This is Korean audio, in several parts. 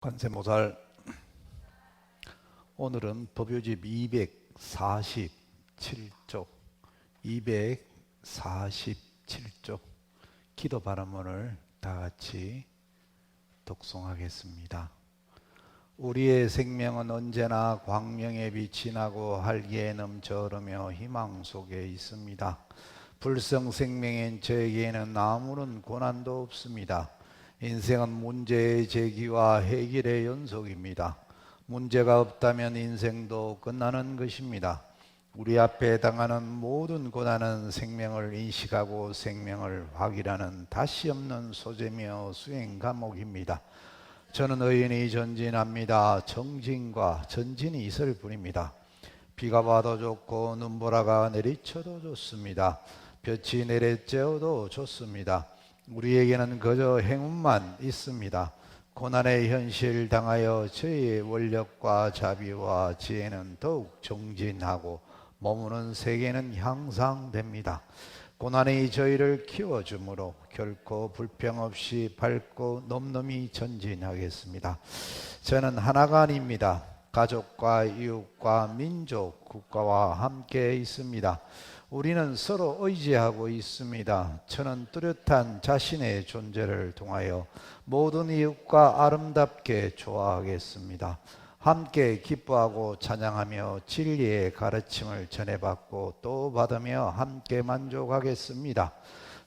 관세모살. 오늘은 법요집 247쪽 247쪽 기도 바라문을 다 같이 독송하겠습니다. 우리의 생명은 언제나 광명의 빛이 나고 활기에 넘쳐 흐르며 희망 속에 있습니다. 불성 생명인 저에게는 아무런 고난도 없습니다. 인생은 문제의 제기와 해결의 연속입니다. 문제가 없다면 인생도 끝나는 것입니다. 우리 앞에 당하는 모든 고난은 생명을 인식하고 생명을 확인하는 다시 없는 소재며 수행 과목입니다. 저는 의인이 전진합니다. 정진과 전진이 있을 뿐입니다. 비가 와도 좋고 눈보라가 내리쳐도 좋습니다. 볕이 내리쬐어도 좋습니다. 우리에게는 그저 행운만 있습니다. 고난의 현실 당하여 저희의 원력과 자비와 지혜는 더욱 정진하고 머무는 세계는 향상됩니다. 고난이 저희를 키워주므로 결코 불평 없이 밝고 넘넘이 전진하겠습니다. 저는 하나가 아닙니다. 가족과 이웃과 민족, 국가와 함께 있습니다. 우리는 서로 의지하고 있습니다. 저는 뚜렷한 자신의 존재를 통하여 모든 이웃과 아름답게 좋아하겠습니다. 함께 기뻐하고 찬양하며 진리의 가르침을 전해받고 또 받으며 함께 만족하겠습니다.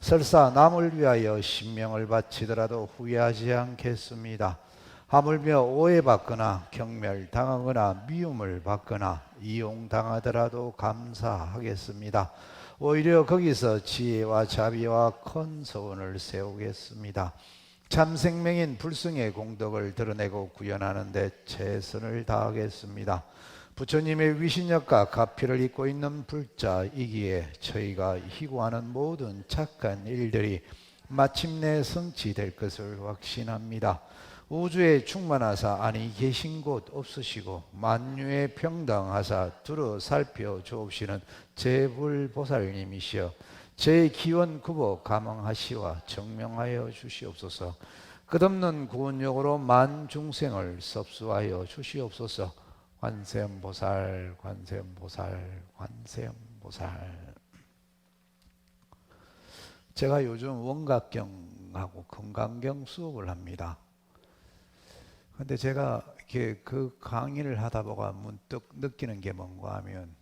설사 남을 위하여 신명을 바치더라도 후회하지 않겠습니다. 하물며 오해받거나 경멸당하거나 미움을 받거나 이용당하더라도 감사하겠습니다. 오히려 거기서 지혜와 자비와 큰 소원을 세우겠습니다. 참 생명인 불성의 공덕을 드러내고 구현하는 데 최선을 다하겠습니다. 부처님의 위신역과 가피를 입고 있는 불자이기에 저희가 희구하는 모든 착한 일들이 마침내 성취될 것을 확신합니다. 우주에 충만하사 아니 계신 곳 없으시고 만유에 평당하사 두루 살펴주옵시는 제불보살님이시여 제 기원 구보 감응하시와 정명하여 주시옵소서. 끝없는 구원력으로 만중생을 섭수하여 주시옵소서. 관세음보살 관세음보살 관세음보살. 제가 요즘 원각경하고 금강경 수업을 합니다. 근데 제가 이렇게 그 강의를 하다 보가 문득 느끼는 게 뭔가 하면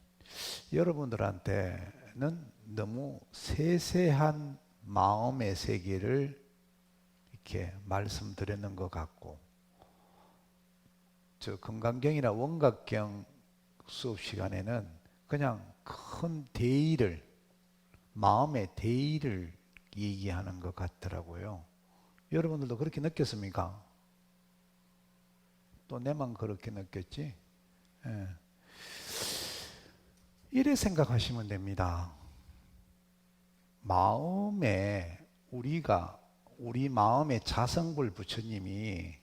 여러분들한테는 너무 세세한 마음의 세계를 이렇게 말씀드리는 것 같고, 저 금강경이나 원각경 수업 시간에는 그냥 큰 대의를, 마음의 대의를 얘기하는 것 같더라고요. 여러분들도 그렇게 느꼈습니까? 또 내만 그렇게 느꼈지? 예. 이래 생각하시면 됩니다. 마음에 우리 마음에 자성불 부처님이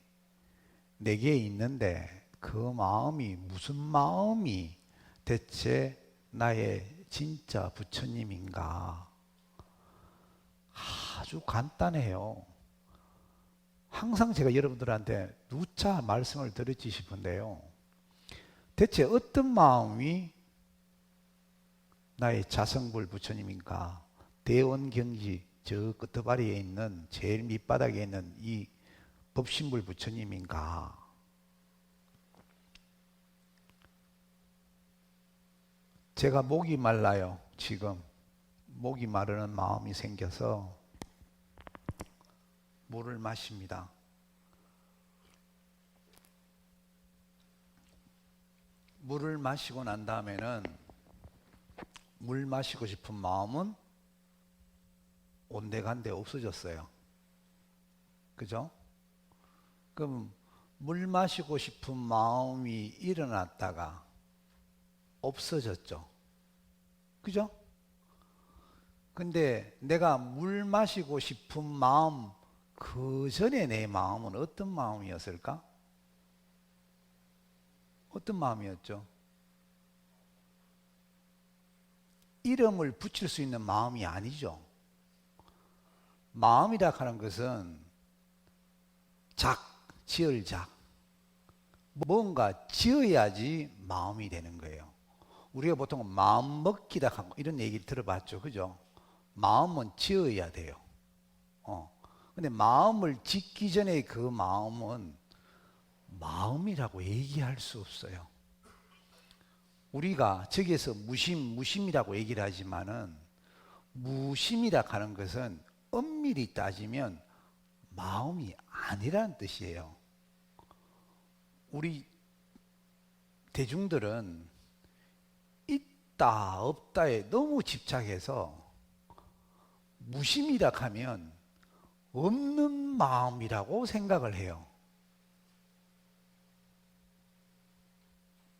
내게 있는데 그 마음이 무슨 마음이 대체 나의 진짜 부처님인가? 아주 간단해요. 항상 제가 여러분들한테 누차 말씀을 드리지 싶은데요. 대체 어떤 마음이 나의 자성불 부처님인가? 대원경지 저 끝바리에 있는 제일 밑바닥에 있는 이 법신불 부처님인가? 제가 목이 말라요. 지금 목이 마르는 마음이 생겨서 물을 마십니다. 물을 마시고 난 다음에는 물 마시고 싶은 마음은 온데간데 없어졌어요. 그죠? 그럼 물 마시고 싶은 마음이 일어났다가 없어졌죠. 그죠? 근데 내가 물 마시고 싶은 마음, 그 전에 내 마음은 어떤 마음이었을까? 어떤 마음이었죠? 이름을 붙일 수 있는 마음이 아니죠. 마음이라 하는 것은 지을작, 뭔가 지어야지 마음이 되는 거예요. 우리가 보통 마음 먹기다 하고 이런 얘기를 들어봤죠. 그죠? 마음은 지어야 돼요. 근데 마음을 짓기 전에 그 마음은 마음이라고 얘기할 수 없어요. 우리가 저기에서 무심이라고 얘기를 하지만은 무심이라 하는 것은 엄밀히 따지면 마음이 아니라는 뜻이에요. 우리 대중들은 있다 없다에 너무 집착해서 무심이라 하면 없는 마음이라고 생각을 해요.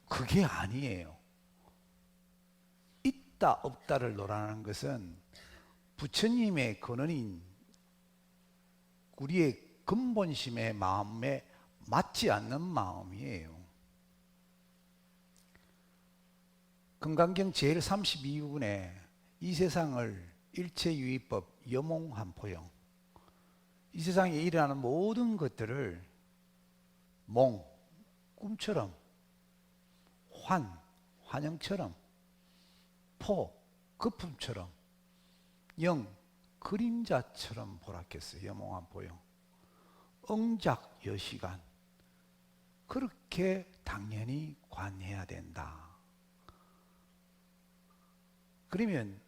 그게 아니에요. 있다 없다를 논하는 것은 부처님의 근원인 우리의 근본심의 마음에 맞지 않는 마음이에요. 금강경 제32군에 이 세상을 일체유의법 여몽한포용, 이 세상에 일어나는 모든 것들을 몽, 꿈처럼, 환영처럼, 포, 거품처럼, 영, 그림자처럼 보라 했어요. 여몽한포용. 응작 여시간, 그렇게 당연히 관해야 된다. 그러면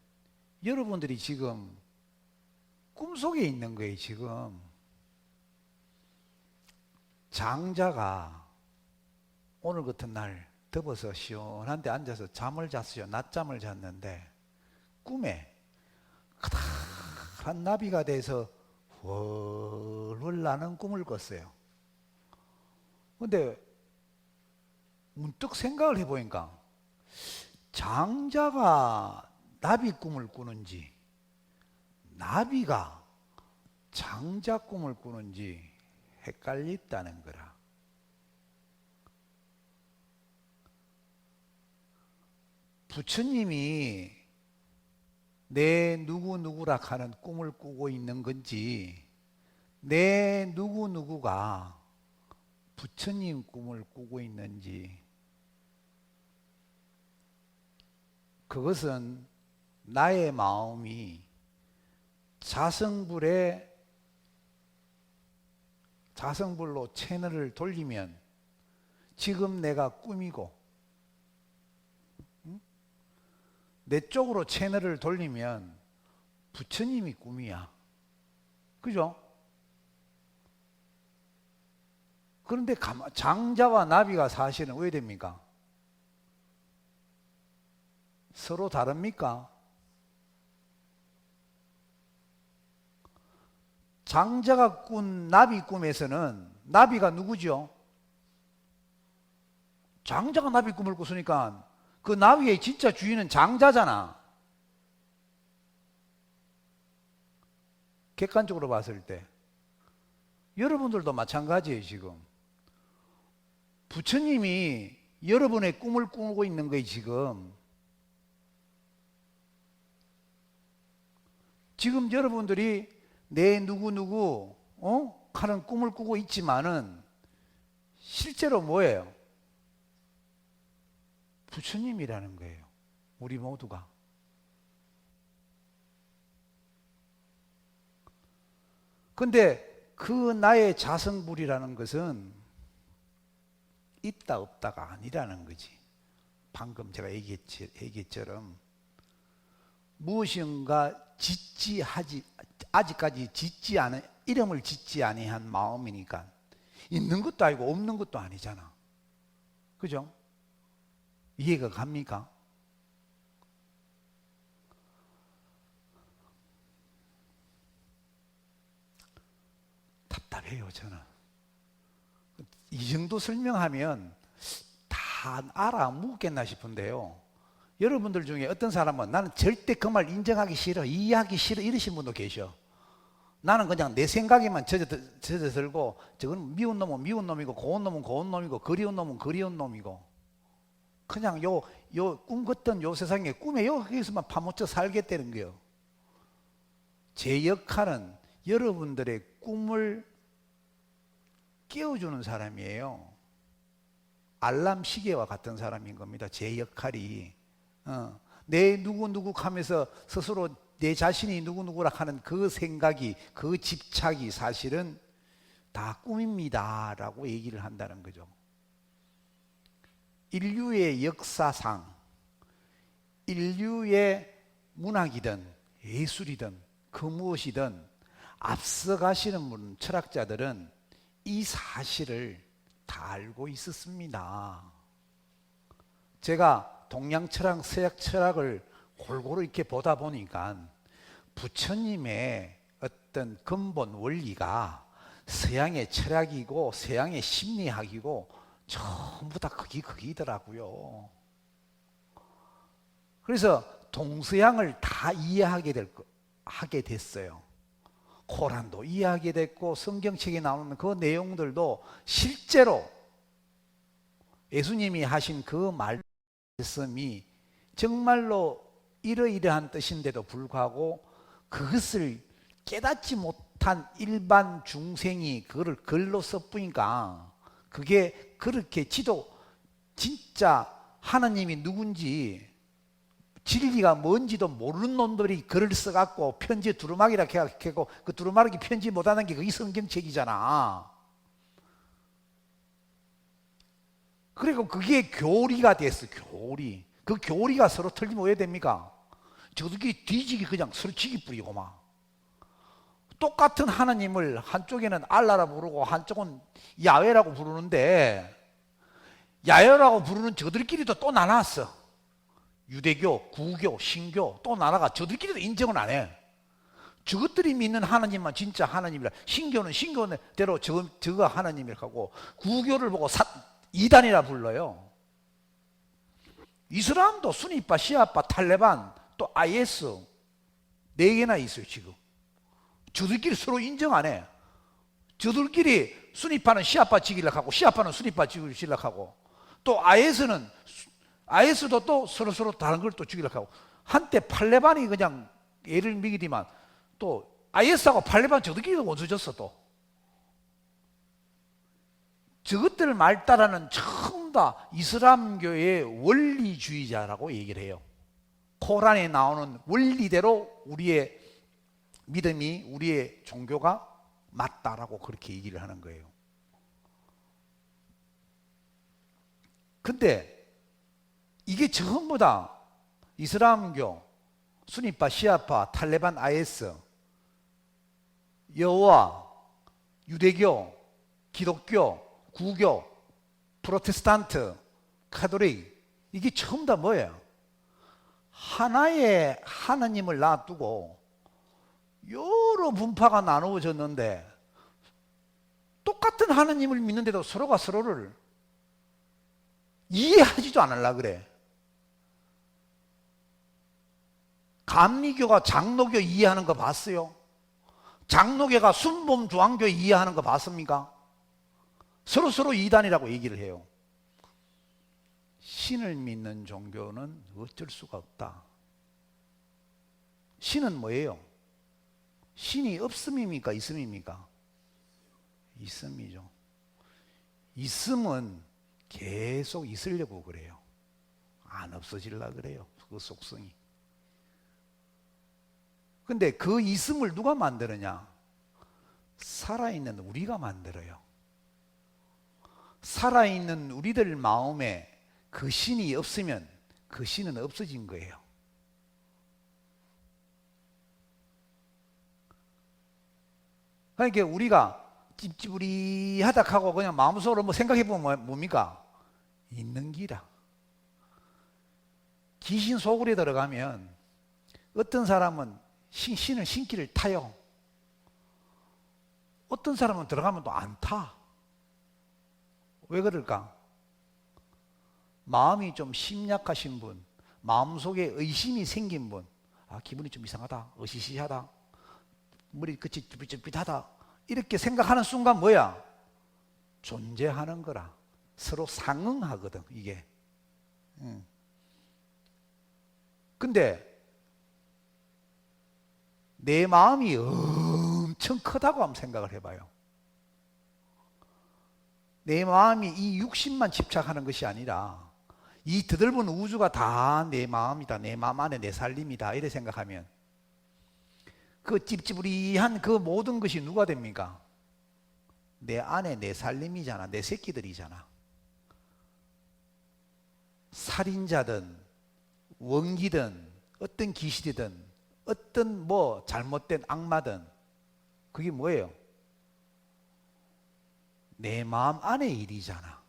여러분들이 지금 꿈속에 있는 거예요. 지금 장자가 오늘 같은 날 덮어서 시원한 데 앉아서 잠을 잤어요. 낮잠을 잤는데 꿈에 커다란 나비가 돼서 훨훨 나는 꿈을 꿨어요. 근데 문득 생각을 해보니까 장자가 나비 꿈을 꾸는지 나비가 장자 꿈을 꾸는지 헷갈렸다는 거라. 부처님이 내 누구누구라 하는 꿈을 꾸고 있는 건지 내 누구누구가 부처님 꿈을 꾸고 있는지, 그것은 나의 마음이 자성불로 채널을 돌리면 지금 내가 꿈이고, 내 쪽으로 채널을 돌리면 부처님이 꿈이야. 그죠? 그런데 장자와 나비가 사실은 왜 됩니까? 서로 다릅니까? 장자가 꾼 나비 꿈에서는 나비가 누구죠? 장자가 나비 꿈을 꿨으니까 그 나비의 진짜 주인은 장자잖아. 객관적으로 봤을 때 여러분들도 마찬가지예요. 지금 부처님이 여러분의 꿈을 꾸고 있는 거예요. 지금 여러분들이 내 누구누구 하는 꿈을 꾸고 있지만은 실제로 뭐예요? 부처님이라는 거예요. 우리 모두가. 근데 그 나의 자성불이라는 것은 있다 없다가 아니라는 거지. 방금 제가 얘기했처럼 무엇인가 아직까지 이름을 짓지 아니한 마음이니까 있는 것도 아니고 없는 것도 아니잖아. 그죠? 이해가 갑니까? 답답해요, 저는. 이 정도 설명하면 다 알아먹겠나 싶은데요. 여러분들 중에 어떤 사람은 나는 절대 그 말 인정하기 싫어, 이해하기 싫어 이러신 분도 계셔. 나는 그냥 내 생각에만 젖어들고 저건 미운 놈은 미운 놈이고 고운 놈은 고운 놈이고 그리운 놈은 그리운 놈이고 그냥 요 꿈 같던 요 세상에 꿈에 여기서만 파묻혀 살겠다는 거예요. 제 역할은 여러분들의 꿈을 깨워주는 사람이에요. 알람 시계와 같은 사람인 겁니다. 제 역할이. 내 누구누구 하면서 스스로 내 자신이 누구누구라 하는 그 생각이, 그 집착이 사실은 다 꿈입니다 라고 얘기를 한다는 거죠. 인류의 역사상, 인류의 문학이든 예술이든 그 무엇이든 앞서가시는 분, 철학자들은 이 사실을 다 알고 있었습니다. 제가 동양 철학, 서양 철학을 골고루 이렇게 보다 보니까 부처님의 어떤 근본 원리가 서양의 철학이고 서양의 심리학이고 전부 다 거기더라고요. 그래서 동서양을 다 하게 됐어요. 코란도 이해하게 됐고 성경책에 나오는 그 내용들도 실제로 예수님이 하신 그 말씀이 정말로 이러이러한 뜻인데도 불구하고 그것을 깨닫지 못한 일반 중생이 그거를 글로 써보니까 그게 그렇게 진짜 하나님이 누군지 진리가 뭔지도 모르는 놈들이 글을 써갖고 편지에 두루마기라 해갖고 그 두루마기 편지 못하는 게 그게 성경책이잖아. 그리고 그게 교리가 됐어. 교리. 그 교리가 서로 틀리면 왜 됩니까? 저들끼리 뒤지기 그냥 서로 지기 뿌리고 막 똑같은 하나님을 한쪽에는 알라라 부르고 한쪽은 야훼라고 부르는데 야훼라고 부르는 저들끼리도 또 나눴어. 유대교, 구교, 신교 또 나라가 저들끼리도 인정을 안 해. 저것들이 믿는 하나님만 진짜 하나님이라. 신교는 신교대로 저가 하나님이라고 하고 구교를 보고 이단이라 불러요. 이슬람도 수니파, 시아파, 탈레반 또 IS 4개나 있어요 지금. 저들끼리 서로 인정 안 해. 저들끼리 수니파는 시아파 지기려고 하고 시아파는 수니파 지기려고 하고 또 IS도 또 서로 다른 걸 또 죽이려고 하고 한때 팔레반이 그냥 예를 미기지만 또 IS하고 팔레반 저들끼리 원수졌어 또. 저것들 말 따라는 전부 다 이슬람교의 원리주의자라고 얘기를 해요. 코란에 나오는 원리대로 우리의 믿음이 우리의 종교가 맞다라고 그렇게 얘기를 하는 거예요. 근데 이게 전부 다 이슬람교, 수니파, 시아파, 탈레반, IS, 여호와, 유대교, 기독교, 구교, 프로테스탄트, 카톨릭 이게 전부 다 뭐예요? 하나의 하나님을 놔두고 여러 분파가 나누어졌는데 똑같은 하나님을 믿는데도 서로가 서로를 이해하지도 않으려 그래. 감리교가 장로교 이해하는 거 봤어요? 장로교가 순범 조항교 이해하는 거 봤습니까? 서로 이단이라고 얘기를 해요. 신을 믿는 종교는 어쩔 수가 없다. 신은 뭐예요? 신이 없음입니까? 있음입니까? 있음이죠. 있음은 계속 있으려고 그래요. 안 없어지려고 그래요. 그 속성이. 근데 그 있음을 누가 만드느냐? 살아있는 우리가 만들어요. 살아있는 우리들 마음에 그 신이 없으면 그 신은 없어진 거예요. 그러니까 우리가 찝찝우리하다 하고 그냥 마음속으로 뭐 생각해보면 뭡니까? 있는 기라. 귀신 소굴에 들어가면 어떤 사람은 신을 신기를 타요. 어떤 사람은 들어가면 또 안 타. 왜 그럴까? 마음이 좀 심약하신 분, 마음속에 의심이 생긴 분, 기분이 좀 이상하다, 으시시하다, 머리 끝이 쭈삣쭈삣하다 이렇게 생각하는 순간 뭐야? 존재하는 거라. 서로 상응하거든 이게. 근데 내 마음이 엄청 크다고 한번 생각을 해봐요. 내 마음이 이 육신만 집착하는 것이 아니라 이 드넓은 우주가 다 내 마음이다, 내 마음 안에 내 살림이다, 이래 생각하면 그 찝찝우리한 그 모든 것이 누가 됩니까? 내 안에 내 살림이잖아, 내 새끼들이잖아. 살인자든 원기든 어떤 귀신이든 어떤 뭐 잘못된 악마든 그게 뭐예요? 내 마음 안의 일이잖아.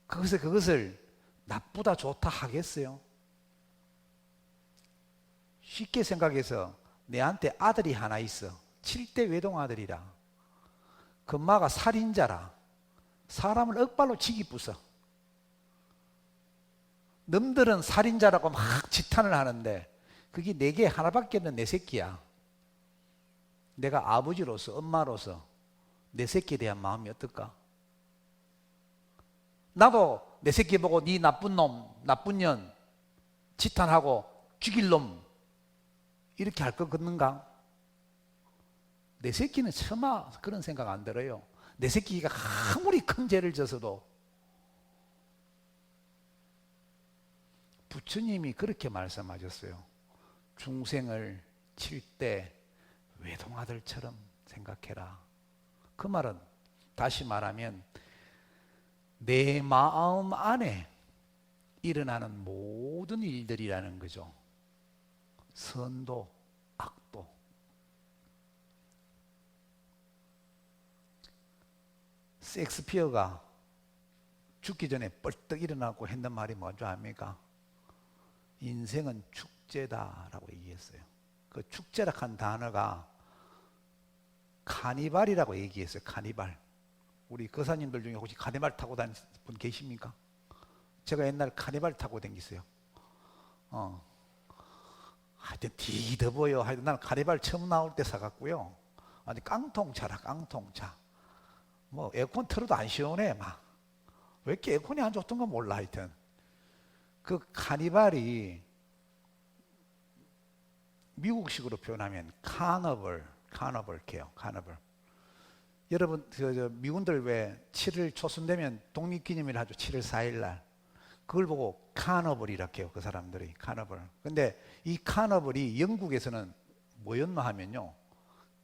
그것을 나쁘다 좋다 하겠어요? 쉽게 생각해서 내한테 아들이 하나 있어. 7대 외동 아들이라. 그 엄마가 살인자라. 사람을 억발로 치기 부숴. 놈들은 살인자라고 막 지탄을 하는데 그게 내게 하나밖에 없는 내 새끼야. 내가 아버지로서 엄마로서 내 새끼에 대한 마음이 어떨까? 나도 내 새끼 보고 네 나쁜 놈, 나쁜 년 지탄하고 죽일 놈 이렇게 할 것 같는가? 내 새끼는 차마 그런 생각 안 들어요. 내 새끼가 아무리 큰 죄를 져서도 부처님이 그렇게 말씀하셨어요. 중생을 칠 때 외동아들처럼 생각해라. 그 말은 다시 말하면 내 마음 안에 일어나는 모든 일들이라는 거죠. 선도, 악도. 셰익스피어가 죽기 전에 벌떡 일어나고 했는 말이 뭔지 압니까? 인생은 축제다라고 얘기했어요. 그 축제라고 한 단어가 카니발이라고 얘기했어요. 카니발. 우리 거사님들 중에 혹시 카니발 타고 다니는 분 계십니까? 제가 옛날에 카니발 타고 다녔어요. 하여튼 디더보여. 하여튼 나는 카니발 처음 나올 때 사갔고요. 아니 깡통차라, 깡통차. 뭐 에어컨 틀어도 안 시원해 막. 왜 이렇게 에어컨이 안 좋던 건 몰라. 하여튼 그 카니발이 미국식으로 표현하면 카너벌 케어, 카너벌. 여러분 미군들 왜 7월 초순 되면 독립기념일 하죠. 7월 4일 날. 그걸 보고 카너벌이라고 해요. 그 사람들이 카너벌. 근데 이 카너벌이 영국에서는 뭐였나 하면요,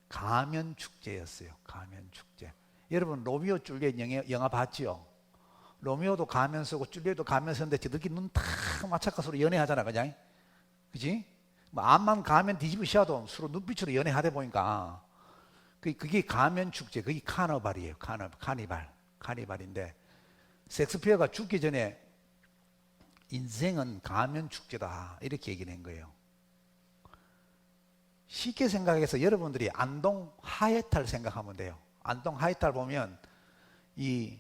가면 축제였어요. 가면 축제. 여러분 로미오 줄리엣 영화 봤지요? 로미오도 가면 쓰고 줄리엣도 가면 쓰는데 저들끼리 눈 탁 맞춰서 서로 연애하잖아, 그냥. 그지? 뭐 앞만 가면 뒤집으셔도 서로 눈빛으로 연애하다 보니까 그게 가면 축제, 그게 카니발이에요. 카니발인데 셰익스피어가 죽기 전에 인생은 가면 축제다 이렇게 얘기를 한 거예요. 쉽게 생각해서 여러분들이 안동 하회탈 생각하면 돼요. 안동 하회탈 보면 이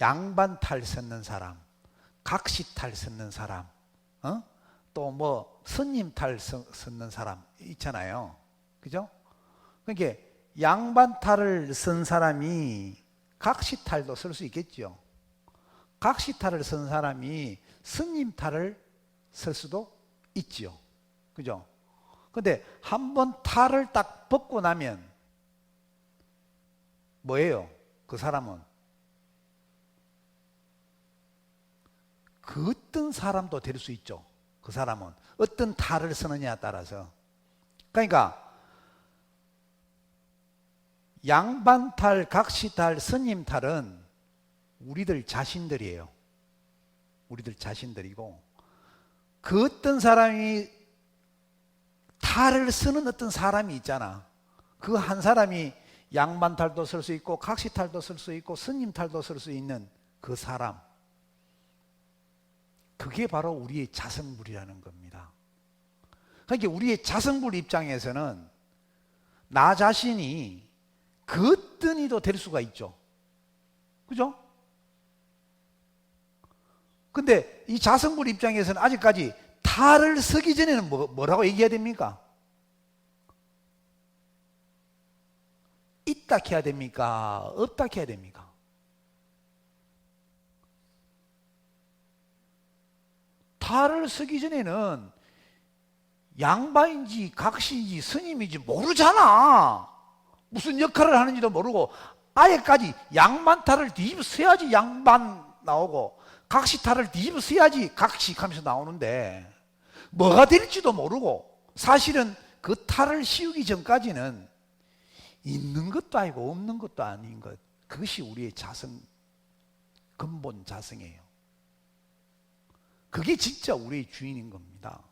양반탈 섰는 사람, 각시탈 섰는 사람, 또 뭐 스님탈 섰는 사람 있잖아요. 그죠? 그러니까 양반탈을 쓴 사람이 각시탈도 쓸 수 있겠죠. 각시탈을 쓴 사람이 스님탈을 쓸 수도 있지요. 그죠? 근데 한번 탈을 딱 벗고 나면 뭐예요? 그 사람은 그 어떤 사람도 될 수 있죠. 그 사람은 어떤 탈을 쓰느냐에 따라서. 그러니까 양반탈, 각시탈, 스님탈은 우리들 자신들이에요. 우리들 자신들이고, 그 어떤 사람이 탈을 쓰는 어떤 사람이 있잖아. 그 한 사람이 양반탈도 쓸 수 있고 각시탈도 쓸 수 있고 스님탈도 쓸 수 있는 그 사람, 그게 바로 우리의 자성불이라는 겁니다. 그러니까 우리의 자성불 입장에서는 나 자신이 그 어떤 이도 될 수가 있죠. 그죠? 근데 이 자성불 입장에서는 아직까지 탈을 쓰기 전에는 뭐라고 얘기해야 됩니까? 있다 해야 됩니까? 없다 해야 됩니까? 탈을 쓰기 전에는 양반인지 각시인지 스님인지 모르잖아. 무슨 역할을 하는지도 모르고 아예까지 양반탈을 뒤집어 써야지 양반 나오고 각시탈을 뒤집어 써야지 각식 하면서 나오는데 뭐가 될지도 모르고 사실은 그 탈을 씌우기 전까지는 있는 것도 아니고 없는 것도 아닌 것, 그것이 우리의 자성, 근본 자성이에요. 그게 진짜 우리의 주인인 겁니다.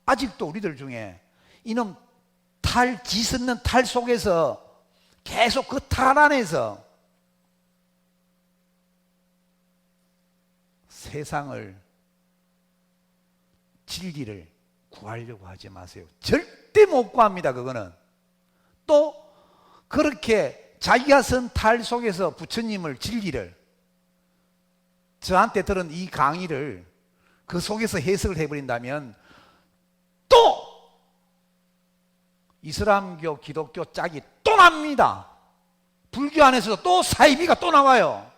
아직도 우리들 중에 이놈 탈, 지쓰는 탈 속에서 계속 그 탈 안에서 세상을, 진리를 구하려고 하지 마세요. 절대 못 구합니다. 그거는. 또 그렇게 자기가 쓴 탈 속에서 부처님을, 진리를, 저한테 들은 이 강의를 그 속에서 해석을 해버린다면 또 이슬람교, 기독교 짝이 또 납니다. 불교 안에서도 또 사이비가 또 나와요.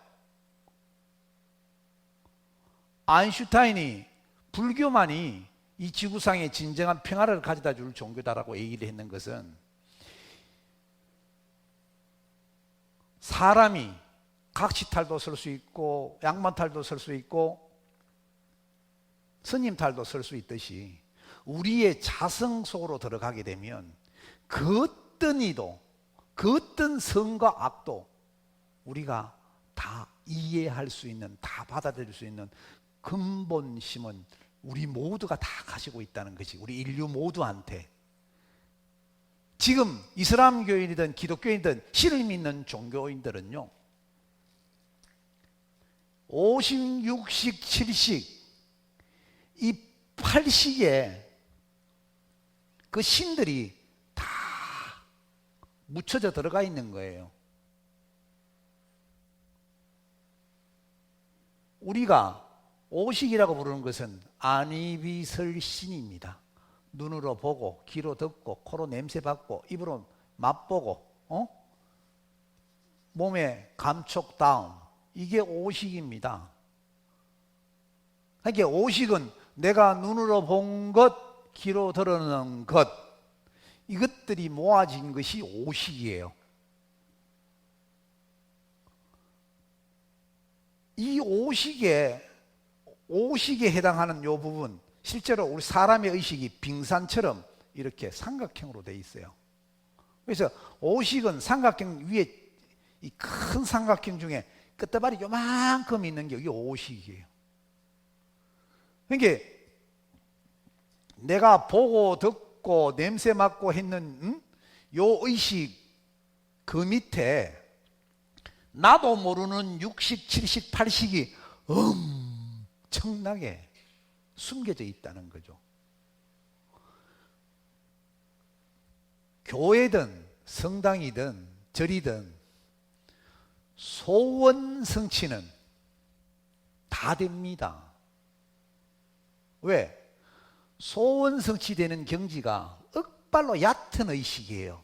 아인슈타인이 불교만이 이 지구상에 진정한 평화를 가져다 줄 종교다라고 얘기를 했는 것은 사람이 각시탈도 쓸 수 있고 양반탈도 쓸 수 있고 스님탈도 쓸 수 있듯이 우리의 자성 속으로 들어가게 되면 그 어떤 이도, 그 어떤 선과 악도 우리가 다 이해할 수 있는, 다 받아들일 수 있는 근본심은 우리 모두가 다 가지고 있다는 것이, 우리 인류 모두한테. 지금 이슬람교인이든 기독교인이든 신을 믿는 종교인들은요, 5식, 6식, 7식 이 8식에 그 신들이 다 묻혀져 들어가 있는 거예요. 우리가 오식이라고 부르는 것은 안이비설신입니다. 눈으로 보고, 귀로 듣고, 코로 냄새 맡고, 입으로 맛보고, 몸에 감촉 다음, 이게 오식입니다. 그러니까 오식은 내가 눈으로 본 것, 귀로 들었는 것, 이것들이 모아진 것이 오식이에요. 이 오식에 해당하는 이 부분, 실제로 우리 사람의 의식이 빙산처럼 이렇게 삼각형으로 되어 있어요. 그래서 오식은 삼각형 위에 이 큰 삼각형 중에 끝대발이 요만큼 있는 게 이게 오식이에요. 그러니까 내가 보고 듣고 냄새 맡고 했는 요 의식 그 밑에 나도 모르는 6식, 7식, 8식이 엄청나게 숨겨져 있다는 거죠. 교회든 성당이든 절이든 소원 성취는 다 됩니다. 왜? 소원 성취되는 경지가 억발로 얕은 의식이에요.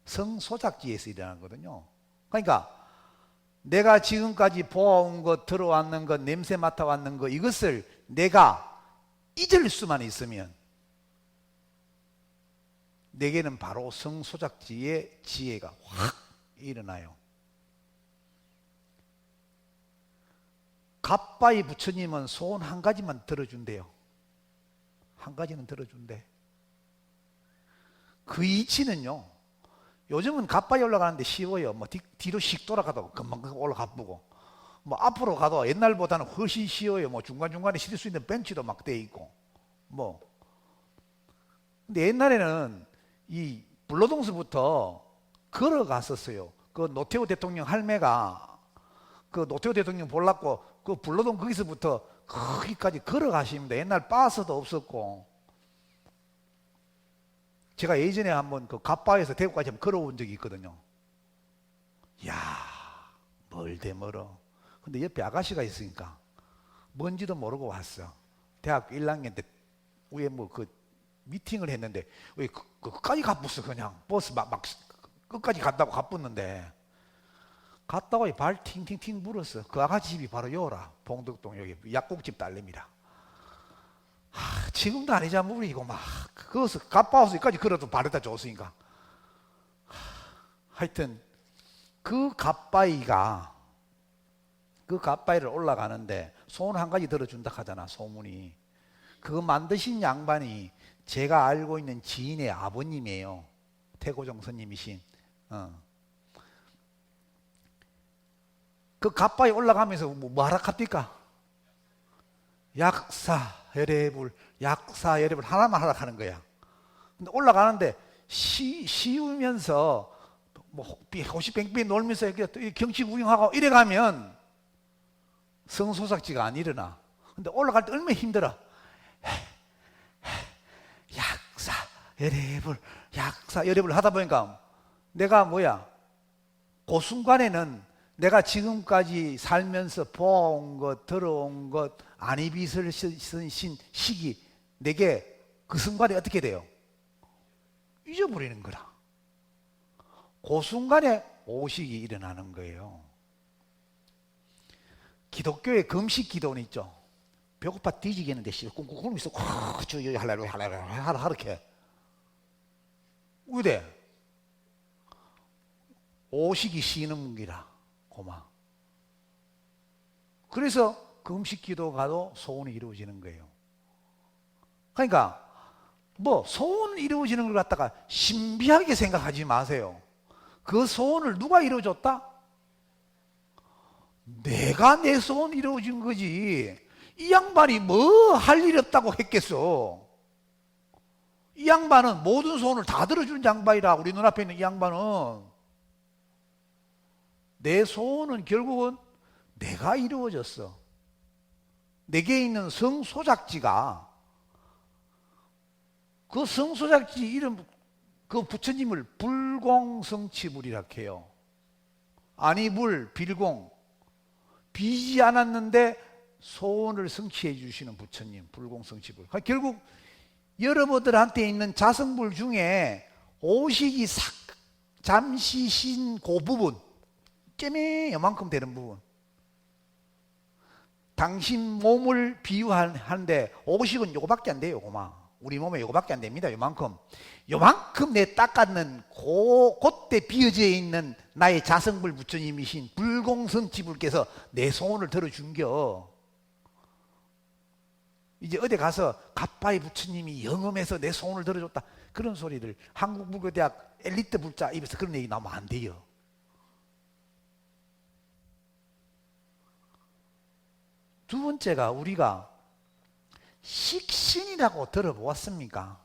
성소작지에서 일어나거든요. 그러니까 내가 지금까지 보아온 것, 들어왔는 것, 냄새 맡아왔는 것, 이것을 내가 잊을 수만 있으면 내게는 바로 성소작지의 지혜가 확 일어나요. 갓바이 부처님은 소원 한 가지만 들어준대요. 한 가지는 들어준대. 그 이치는요, 요즘은 갓바이 올라가는데 쉬워요. 뭐 뒤로 씩 돌아가도 금방 올라가 보고, 뭐 앞으로 가도 옛날보다는 훨씬 쉬워요. 뭐 중간중간에 실을 수 있는 벤치도 막 돼 있고, 뭐. 근데 옛날에는 이 불로동서부터 걸어갔었어요. 그 노태우 대통령 할매가 그 노태우 대통령 보려고 그 불로동 거기서부터 거기까지 걸어가십니다. 옛날 버스도 없었고. 제가 예전에 한번 그 갓바에서 대구까지 한번 걸어온 적이 있거든요. 이야, 멀대 멀어. 근데 옆에 아가씨가 있으니까 뭔지도 모르고 왔어. 대학교 1학년 때 위에 뭐 그 미팅을 했는데 왜 끝까지 가pus어. 그냥 버스 막 끝까지 간다고 가pus는데 갔다가 발 팅팅팅 물었어. 그 아가씨 집이 바로 요라 봉덕동 여기 약국집 딸내미라. 지금도 아니자 물이고 막 거기서 갓바우스까지 걸어도 발에다 줬으니까 하여튼 그 갓바위를 올라가는데 소원 한 가지 들어준다 하잖아, 소문이. 그거 만드신 양반이 제가 알고 있는 지인의 아버님이에요. 태고종 스님이신. 그 갓바위 올라가면서 뭐 하라 합니까? 약사열애불, 약사열애불 하나만 하라 하는 거야. 근데 올라가는데 쉬우면서 뭐 호시뱅뱅 놀면서 경치 구경하고 이래 가면 성소작지가 안 일어나. 근데 올라갈 때 얼마나 힘들어. 약사열애불, 약사열애불 하다 보니까 내가 그 순간에는 내가 지금까지 살면서 본 것, 들어온 것, 안이빗을 쓴 시기, 내게 그 순간에 어떻게 돼요? 잊어버리는 거라. 그 순간에 오식이 일어나는 거예요. 기독교의 금식 기도는 있죠. 배고파 뒤지겠는데 꿍꿍 굶으면서 하라 이렇게. 왜? 오식이 쉬는 기라. 고마. 그래서 금식 기도 가도 소원이 이루어지는 거예요. 그러니까 소원 이루어지는 걸 갖다가 신비하게 생각하지 마세요. 그 소원을 누가 이루어줬다? 내가 내 소원 이루어진 거지. 이 양반이 뭐 할 일 없다고 했겠어. 이 양반은 모든 소원을 다 들어주는 양반이라. 우리 눈앞에 있는 이 양반은. 내 소원은 결국은 내가 이루어졌어. 내게 있는 성소작지가, 그 성소작지 이름, 그 부처님을 불공성치불이라 해요. 안이불, 빌공, 비지 않았는데 소원을 성취해 주시는 부처님, 불공성치불. 결국 여러분들한테 있는 자성불 중에 오식이 잠시 신 그 부분, 쯤에 요만큼 되는 부분, 당신 몸을 비유하는데 오식은 요거밖에 안 돼요. 요거만. 우리 몸에 요거밖에 안 됩니다. 요만큼 내 닦았는 그때 비어져 있는 나의 자성불 부처님이신 불공성치불께서 내 소원을 들어준겨. 이제 어디 가서 갓바위 부처님이 영험해서 내 소원을 들어줬다, 그런 소리들 한국불교대학 엘리트 불자 입에서 그런 얘기 나오면 안 돼요. 두 번째가, 우리가 식신이라고 들어보았습니까?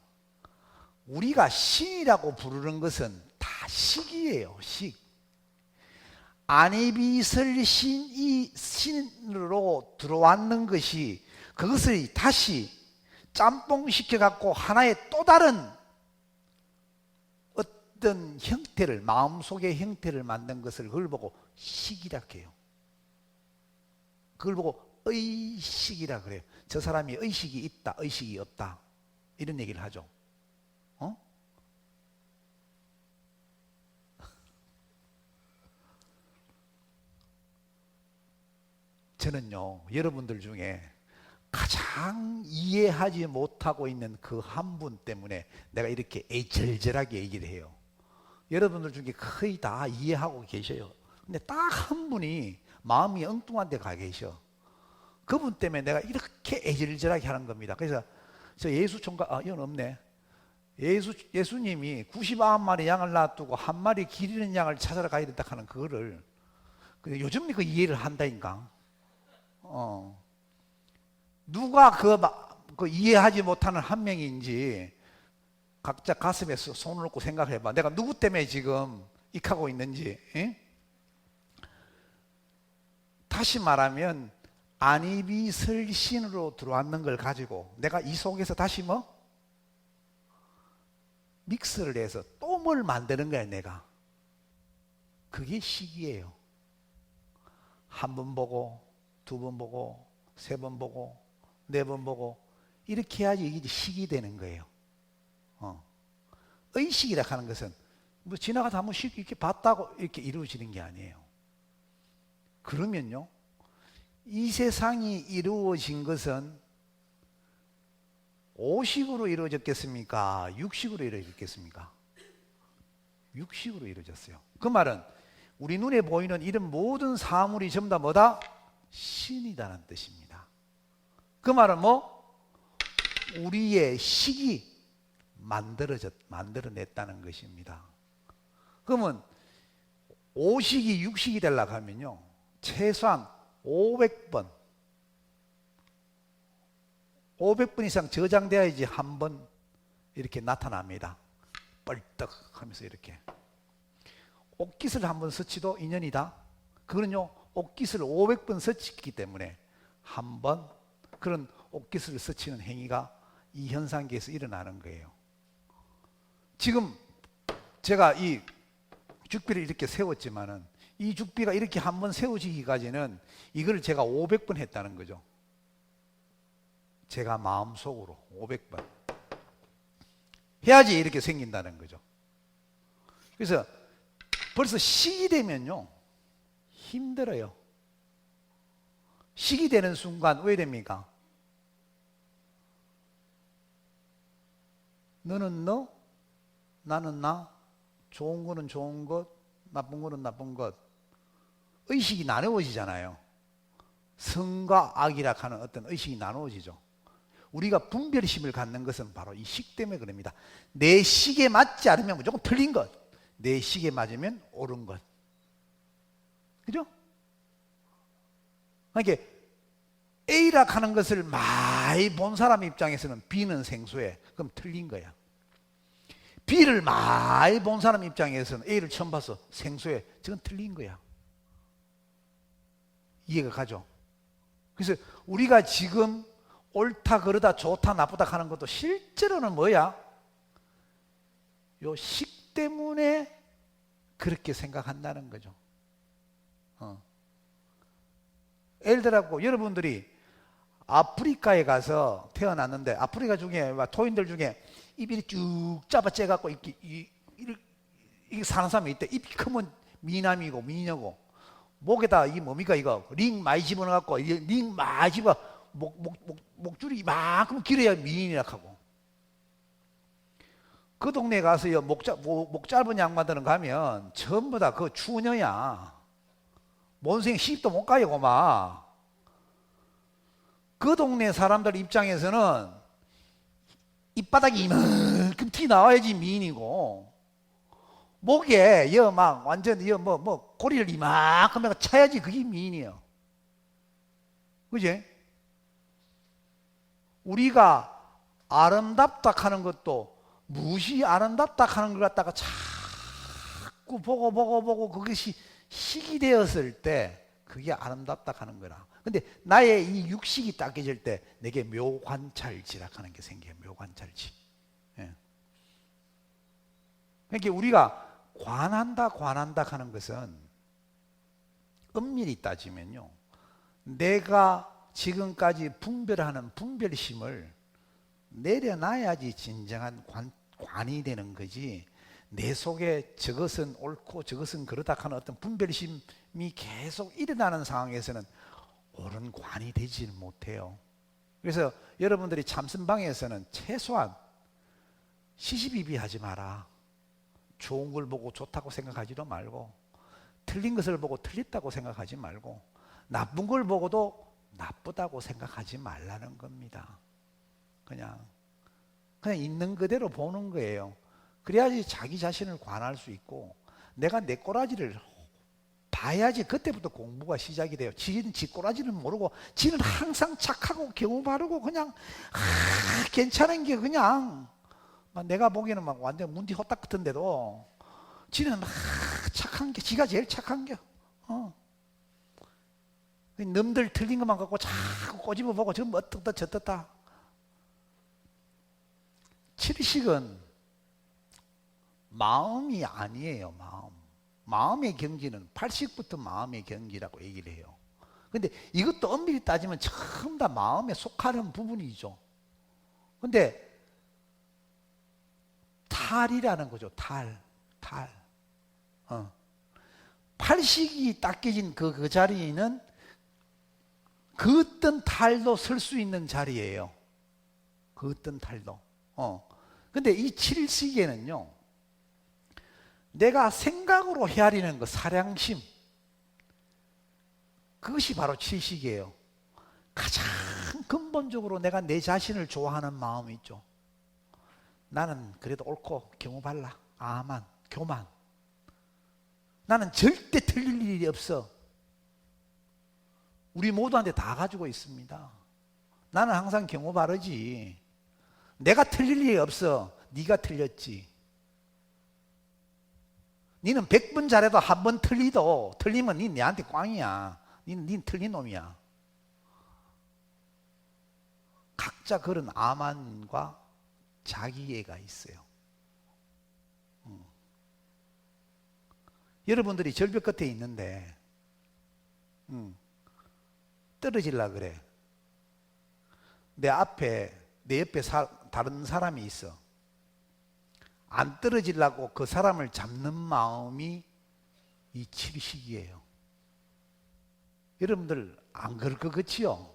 우리가 신이라고 부르는 것은 다 식이에요. 식. 안이빗을 이 신으로 들어왔는 것이, 그것을 다시 짬뽕시켜 갖고 하나의 또 다른 어떤 형태를, 마음속의 형태를 만든 것을, 그걸 보고 식이라 해요. 그걸 보고 의식이라 그래요. 저 사람이 의식이 있다, 의식이 없다, 이런 얘기를 하죠. 저는요, 여러분들 중에 가장 이해하지 못하고 있는 그 한 분 때문에 내가 이렇게 애절절하게 얘기를 해요. 여러분들 중에 거의 다 이해하고 계셔요. 근데 딱 한 분이 마음이 엉뚱한 데 가 계셔. 그분 때문에 내가 이렇게 애절절하게 하는 겁니다. 그래서 저 예수총각, 이건 없네. 예수님이 99마리 양을 놔두고 한 마리 기르는 양을 찾아러 가야 된다 하는 그거를, 요즘 그 이해를 한다니까. 누가 그 이해하지 못하는 한 명인지 각자 가슴에 손을 놓고 생각해 봐. 내가 누구 때문에 지금 익하고 있는지. 다시 말하면 안이빗을 신으로 들어왔는 걸 가지고 내가 이 속에서 다시 믹스를 해서 또 뭘 만드는 거야, 내가. 그게 식이에요. 한 번 보고, 두 번 보고, 세 번 보고, 네 번 보고, 이렇게 해야지 이게 식이 되는 거예요. 의식이라 하는 것은 지나가다 한번 씩 이렇게 봤다고 이렇게 이루어지는 게 아니에요. 그러면요, 이 세상이 이루어진 것은 오식으로 이루어졌겠습니까? 육식으로 이루어졌겠습니까? 육식으로 이루어졌어요. 그 말은 우리 눈에 보이는 이런 모든 사물이 전부 다 뭐다? 신이다는 뜻입니다. 그 말은 뭐? 우리의 식이 만들어냈다는 것입니다. 그러면 5식이 6식이 되려고 하면요, 최소한 500번 이상 저장돼야지 한 번 이렇게 나타납니다. 뻘떡 하면서 이렇게. 옷깃을 한번 스치도 인연이다. 그거는요, 옷깃을 500번 스치기 때문에 한 번 그런 옷깃을 스치는 행위가 이 현상계에서 일어나는 거예요. 지금 제가 이 죽비를 이렇게 세웠지만은 이 죽비가 이렇게 한번 세워지기까지는 이걸 제가 500번 했다는 거죠. 제가 마음속으로 500번 해야지 이렇게 생긴다는 거죠. 그래서 벌써 식이 되면요, 힘들어요. 식이 되는 순간 왜 됩니까? 너는 너, 나는 나, 좋은 거는 좋은 것, 나쁜 거는 나쁜 것. 의식이 나누어지잖아요. 선과 악이라 하는 어떤 의식이 나누어지죠. 우리가 분별심을 갖는 것은 바로 이 식 때문에 그럽니다. 내 식에 맞지 않으면 무조건 틀린 것, 내 식에 맞으면 옳은 것. 그죠? 그러니까 A라 하는 것을 많이 본 사람 입장에서는 B는 생소해. 그럼 틀린 거야. B를 많이 본 사람 입장에서는 A를 처음 봐서 생소해. 저건 틀린 거야. 이해가 가죠? 그래서 우리가 지금 옳다, 그러다, 좋다, 나쁘다 하는 것도 실제로는 뭐야? 요 식 때문에 그렇게 생각한다는 거죠. 예를 들어 여러분들이 아프리카에 가서 태어났는데, 아프리카 중에 토인들 중에 입이 쭉 잡아 째갖고 이렇게 사는 사람이 있대. 입이 크면 미남이고 미녀고, 목에다 이 뭡니까 이거 링 많이 집어넣어갖고 링 많이 집어 목줄이 이만큼 길어야 미인이라 하고. 그 동네에 가서 목 짧은 양반들은 가면 전부 다 그 추녀야. 뭔생 시집도 못 가요, 고마. 그 동네 사람들 입장에서는 입바닥이 이만큼 티 나와야지 미인이고, 목에 막 완전 고리를 이만큼 차야지 그게 미인이에요. 그지? 우리가 아름답다 하는 것도 무엇이 아름답다 하는 걸 갖다가 자꾸 보고 그것이 식이 되었을 때 그게 아름답다 하는 거라. 근데 나의 이 육식이 닦여질 때 내게 묘관찰지라 하는 게 생겨요. 묘관찰지. 예. 그러니까 우리가 관한다 하는 것은 엄밀히 따지면요, 내가 지금까지 분별하는 분별심을 내려놔야지 진정한 관이 되는 거지, 내 속에 저것은 옳고 저것은 그렇다 하는 어떤 분별심이 계속 일어나는 상황에서는 옳은 관이 되지 못해요. 그래서 여러분들이 참선방에서는 최소한 시시비비하지 마라. 좋은 걸 보고 좋다고 생각하지도 말고, 틀린 것을 보고 틀렸다고 생각하지 말고, 나쁜 걸 보고도 나쁘다고 생각하지 말라는 겁니다. 그냥 있는 그대로 보는 거예요. 그래야지 자기 자신을 관할 수 있고, 내가 내 꼬라지를 봐야지 그때부터 공부가 시작이 돼요. 지는 지 꼬라지는 모르고, 지는 항상 착하고 경우 바르고 그냥 괜찮은 게 그냥 내가 보기에는 막 완전 문디 호딱 같은데도 지는 착한 게, 지가 제일 착한 게. 놈들 틀린 것만 갖고 자꾸 꼬집어 보고 지금 어떻다 저떻다. 칠식은 마음이 아니에요. 마음의 경지는 8식부터 마음의 경지라고 얘기를 해요. 근데 이것도 엄밀히 따지면 전부 다 마음에 속하는 부분이죠. 근데 탈이라는 거죠. 탈. 8식이 닦여진 그 자리는 그 어떤 탈도 설 수 있는 자리예요. 그 어떤 탈도. 근데 이 7식에는요, 내가 생각으로 헤아리는 그 사량심, 그것이 바로 칠식이에요. 가장 근본적으로 내가 내 자신을 좋아하는 마음이 있죠. 나는 그래도 옳고 경우 발라, 아만, 교만. 나는 절대 틀릴 일이 없어. 우리 모두한테 다 가지고 있습니다. 나는 항상 경우 바르지. 내가 틀릴 일이 없어. 네가 틀렸지. 니는 100번 잘해도 한 번 틀리면 니 내한테 꽝이야. 니 틀린 놈이야. 각자 그런 아만과 자기애가 있어요. 여러분들이 절벽 끝에 있는데 떨어질라 그래. 내 옆에 다른 사람이 있어. 안 떨어지려고 그 사람을 잡는 마음이 이 칠식이에요. 여러분들 안 그럴 것 같지요?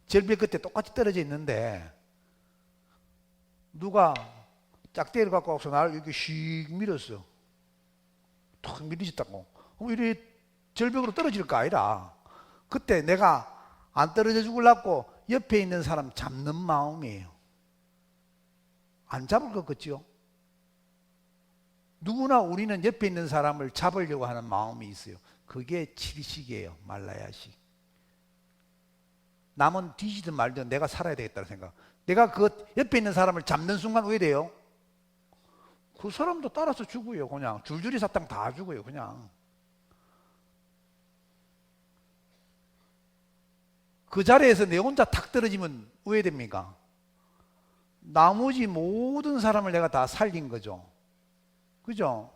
절벽 끝에 똑같이 떨어져 있는데 누가 짝대기를 갖고 와서 나를 이렇게 씩 밀었어. 탁 밀어졌다고. 이래 절벽으로 떨어질까 아니라 그때 내가 안 떨어져 죽으려고 옆에 있는 사람 잡는 마음이에요. 안 잡을 것 같지요? 누구나 우리는 옆에 있는 사람을 잡으려고 하는 마음이 있어요. 그게 칠식이에요. 말라야식. 남은 뒤지든 말든 내가 살아야 되겠다는 생각. 내가 그 옆에 있는 사람을 잡는 순간 왜 돼요? 그 사람도 따라서 죽어요. 그냥 줄줄이 사탕 다 죽어요. 그냥 그 자리에서 내 혼자 탁 떨어지면 왜 됩니까? 나머지 모든 사람을 내가 다 살린 거죠. 그죠?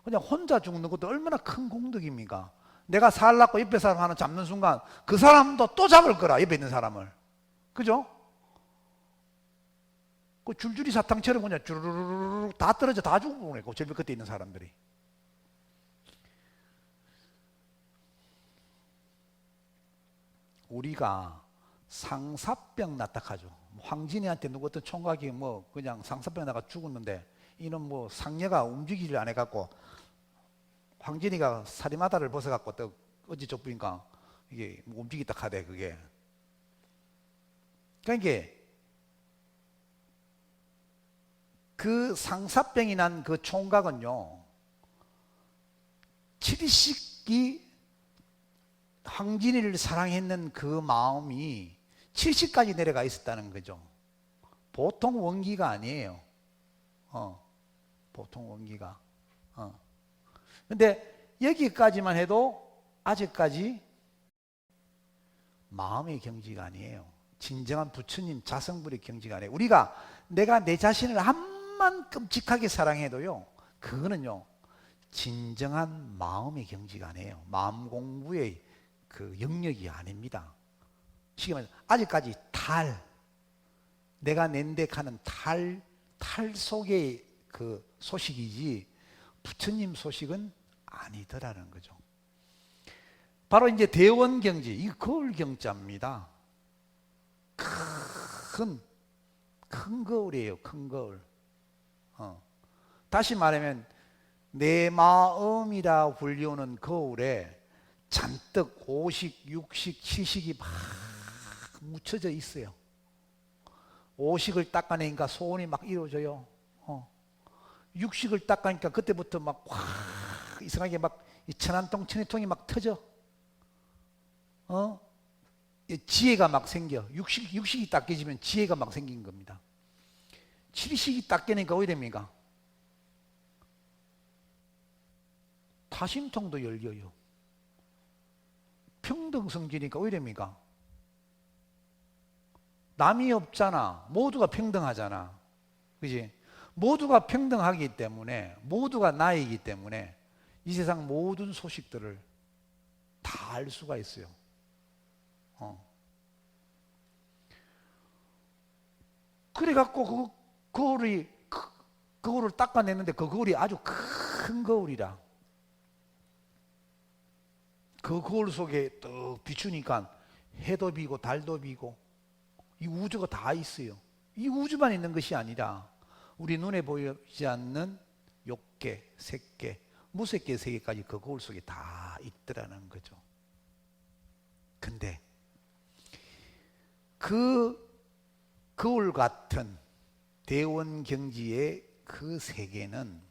그냥 혼자 죽는 것도 얼마나 큰 공덕입니까? 내가 살라고 옆에 사람 하나 잡는 순간 그 사람도 또 잡을 거라. 옆에 있는 사람을. 그죠? 그 줄줄이 사탕처럼 그냥 주르르르 다 떨어져 다 죽어보네. 그 절벽 끝에 있는 사람들이. 우리가 상사병 났다 하죠. 황진이한테 누구 어떤 총각이 그냥 상사병 나가 죽었는데 이는 상녀가 움직이질 안 해갖고 황진이가 사리마다를 벗어갖고 또 어찌 좁으니까 이게 움직이다 하대 그게. 그러니까 그 상사병이 난 그 총각은요, 칠식이 황진이를 사랑했는 그 마음이 70까지 내려가 있었다는 거죠. 보통 원기가 아니에요. 보통 원기가. 근데 여기까지만 해도 아직까지 마음의 경지가 아니에요. 진정한 부처님 자성불의 경지가 아니에요. 우리가 내가 내 자신을 한만 끔찍하게 사랑해도요, 그거는요 진정한 마음의 경지가 아니에요. 마음 공부의 그 영역이 아닙니다. 쉽게 말해서 아직까지 내가 낸덱하는 탈 속의 그 소식이지 부처님 소식은 아니더라는 거죠. 바로 이제 대원경지, 이 거울경자입니다. 큰 거울이에요. 큰 거울. 다시 말하면 내 마음이라 불리우는 거울에 잔뜩 오식, 육식, 치식이 막 묻혀져 있어요. 오식을 닦아내니까 소원이 막 이루어져요. 육식을 닦아니까 그때부터 막 이상하게 막 천안통, 천혜통이 막 터져. 지혜가 막 생겨. 육식이 닦여지면 지혜가 막 생긴 겁니다. 칠식이 닦여니까 어떻게 됩니까? 타심통도 열려요. 평등성지니까 어떻게 됩니까? 남이 없잖아. 모두가 평등하잖아. 그지? 모두가 평등하기 때문에, 모두가 나이기 때문에 이 세상 모든 소식들을 다 알 수가 있어요. 그래갖고 거울을 닦아냈는데 그 거울이 아주 큰 거울이라. 그 거울 속에 떡 비추니까 해도 비고 달도 비고 이 우주가 다 있어요. 이 우주만 있는 것이 아니라 우리 눈에 보이지 않는 욕계, 색계, 무색계 세계까지 그 거울 속에 다 있더라는 거죠. 근데 그 거울 같은 대원경지의 그 세계는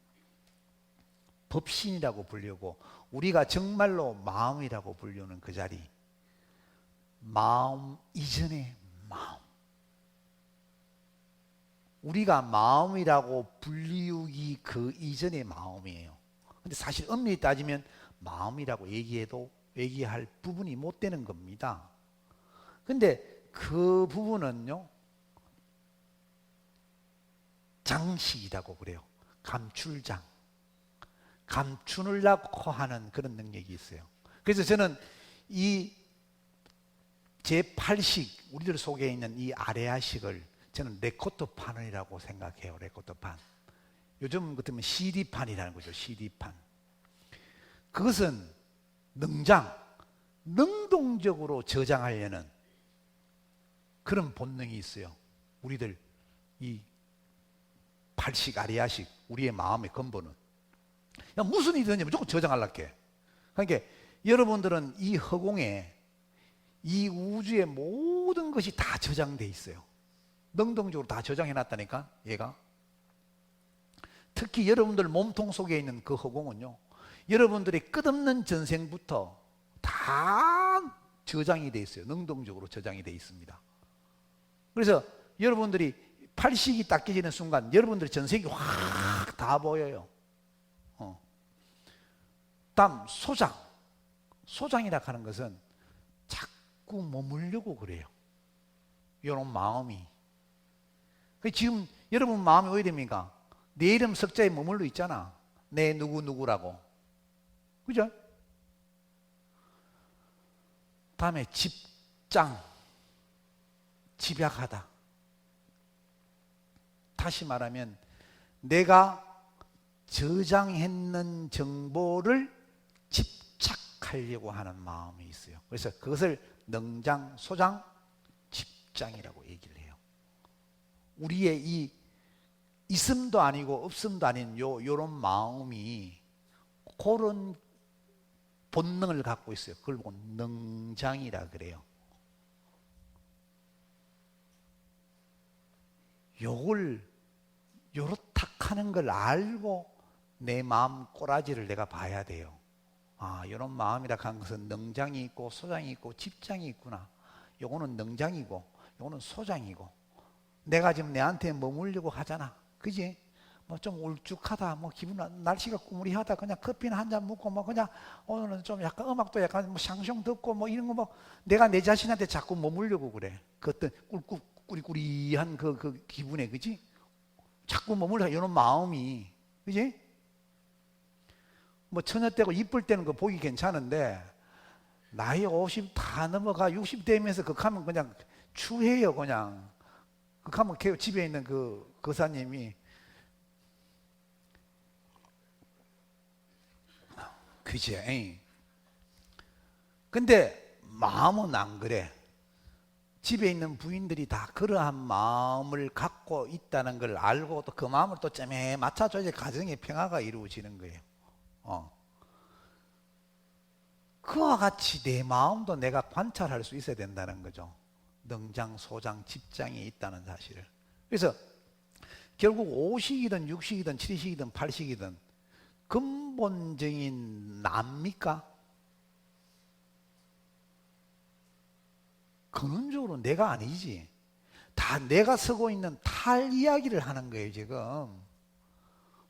법신이라고 불리고 우리가 정말로 마음이라고 불리는 그 자리, 마음 이전의 마음, 우리가 마음이라고 불리우기 그 이전의 마음이에요. 근데 사실 엄밀히 따지면 마음이라고 얘기할 부분이 못 되는 겁니다. 근데 그 부분은요, 장식이라고 그래요. 감출장. 감추려고 하는 그런 능력이 있어요. 그래서 저는 이 제8식, 우리들 속에 있는 이 아레아식을 저는 레코더판이라고 생각해요. 레코더판. 요즘 같으면 CD판이라는 거죠. CD판. 그것은 능동적으로 저장하려는 그런 본능이 있어요. 우리들 이 8식, 아레아식, 우리의 마음의 근본은 무슨 일이 되는지 무조건 저장하려고 해. 그러니까 여러분들은 이 허공에 이 우주의 모든 것이 다 저장돼 있어요. 능동적으로 다 저장해 놨다니까, 얘가. 특히 여러분들 몸통 속에 있는 그 허공은요, 여러분들의 끝없는 전생부터 다 저장이 돼 있어요. 능동적으로 저장이 돼 있습니다. 그래서 여러분들이 팔식이 딱 깨지는 순간 여러분들의 전생이 확 다 보여요. 다음 소장이라 하는 것은 자꾸 머물려고 그래요. 이런 마음이. 지금 여러분 마음이 왜 됩니까? 내 이름 석자에 머물러 있잖아. 내 누구누구라고. 그죠? 다음에 집약하다. 다시 말하면 내가 저장했는 정보를 집착하려고 하는 마음이 있어요. 그래서 그것을 능장, 소장, 집장이라고 얘기를 해요. 우리의 이 있음도 아니고 없음도 아닌 요런 마음이 그런 본능을 갖고 있어요. 그걸 보고 능장이라 그래요. 요걸 요렇다 하는 걸 알고 내 마음 꼬라지를 내가 봐야 돼요. 아, 이런 마음이라 하는 것은 능장이 있고 소장이 있고 집장이 있구나. 요거는 능장이고 요거는 소장이고, 내가 지금 내한테 머물려고 하잖아. 그지? 뭐 좀 울쭉하다, 뭐 기분, 날씨가 꾸무리하다, 그냥 커피나 한 잔 먹고, 뭐 그냥 오늘은 좀 약간 음악도 약간 뭐 샹숑 듣고 뭐 이런 거, 뭐 내가 내 자신한테 자꾸 머물려고 그래. 그 어떤 꾸리꾸리한 그 기분에, 그지? 자꾸 머물러, 이런 마음이, 그지? 뭐 처녀 때고 이쁠 때는 그 보기 괜찮은데 나이 50 다 넘어가 60 되면서 극하면 그냥 추해요. 그냥 극하면 집에 있는 그 거사님이, 그지? 근데 마음은 안 그래. 집에 있는 부인들이 다 그러한 마음을 갖고 있다는 걸 알고 또 그 마음을 또 쨈에 맞춰줘야 가정의 평화가 이루어지는 거예요. 그와 같이 내 마음도 내가 관찰할 수 있어야 된다는 거죠. 능장, 소장, 집장이 있다는 사실을. 그래서 결국 5식이든 6식이든 7식이든 8식이든 근본적인 납니까? 근원적으로 내가 아니지. 다 내가 쓰고 있는 탈 이야기를 하는 거예요, 지금.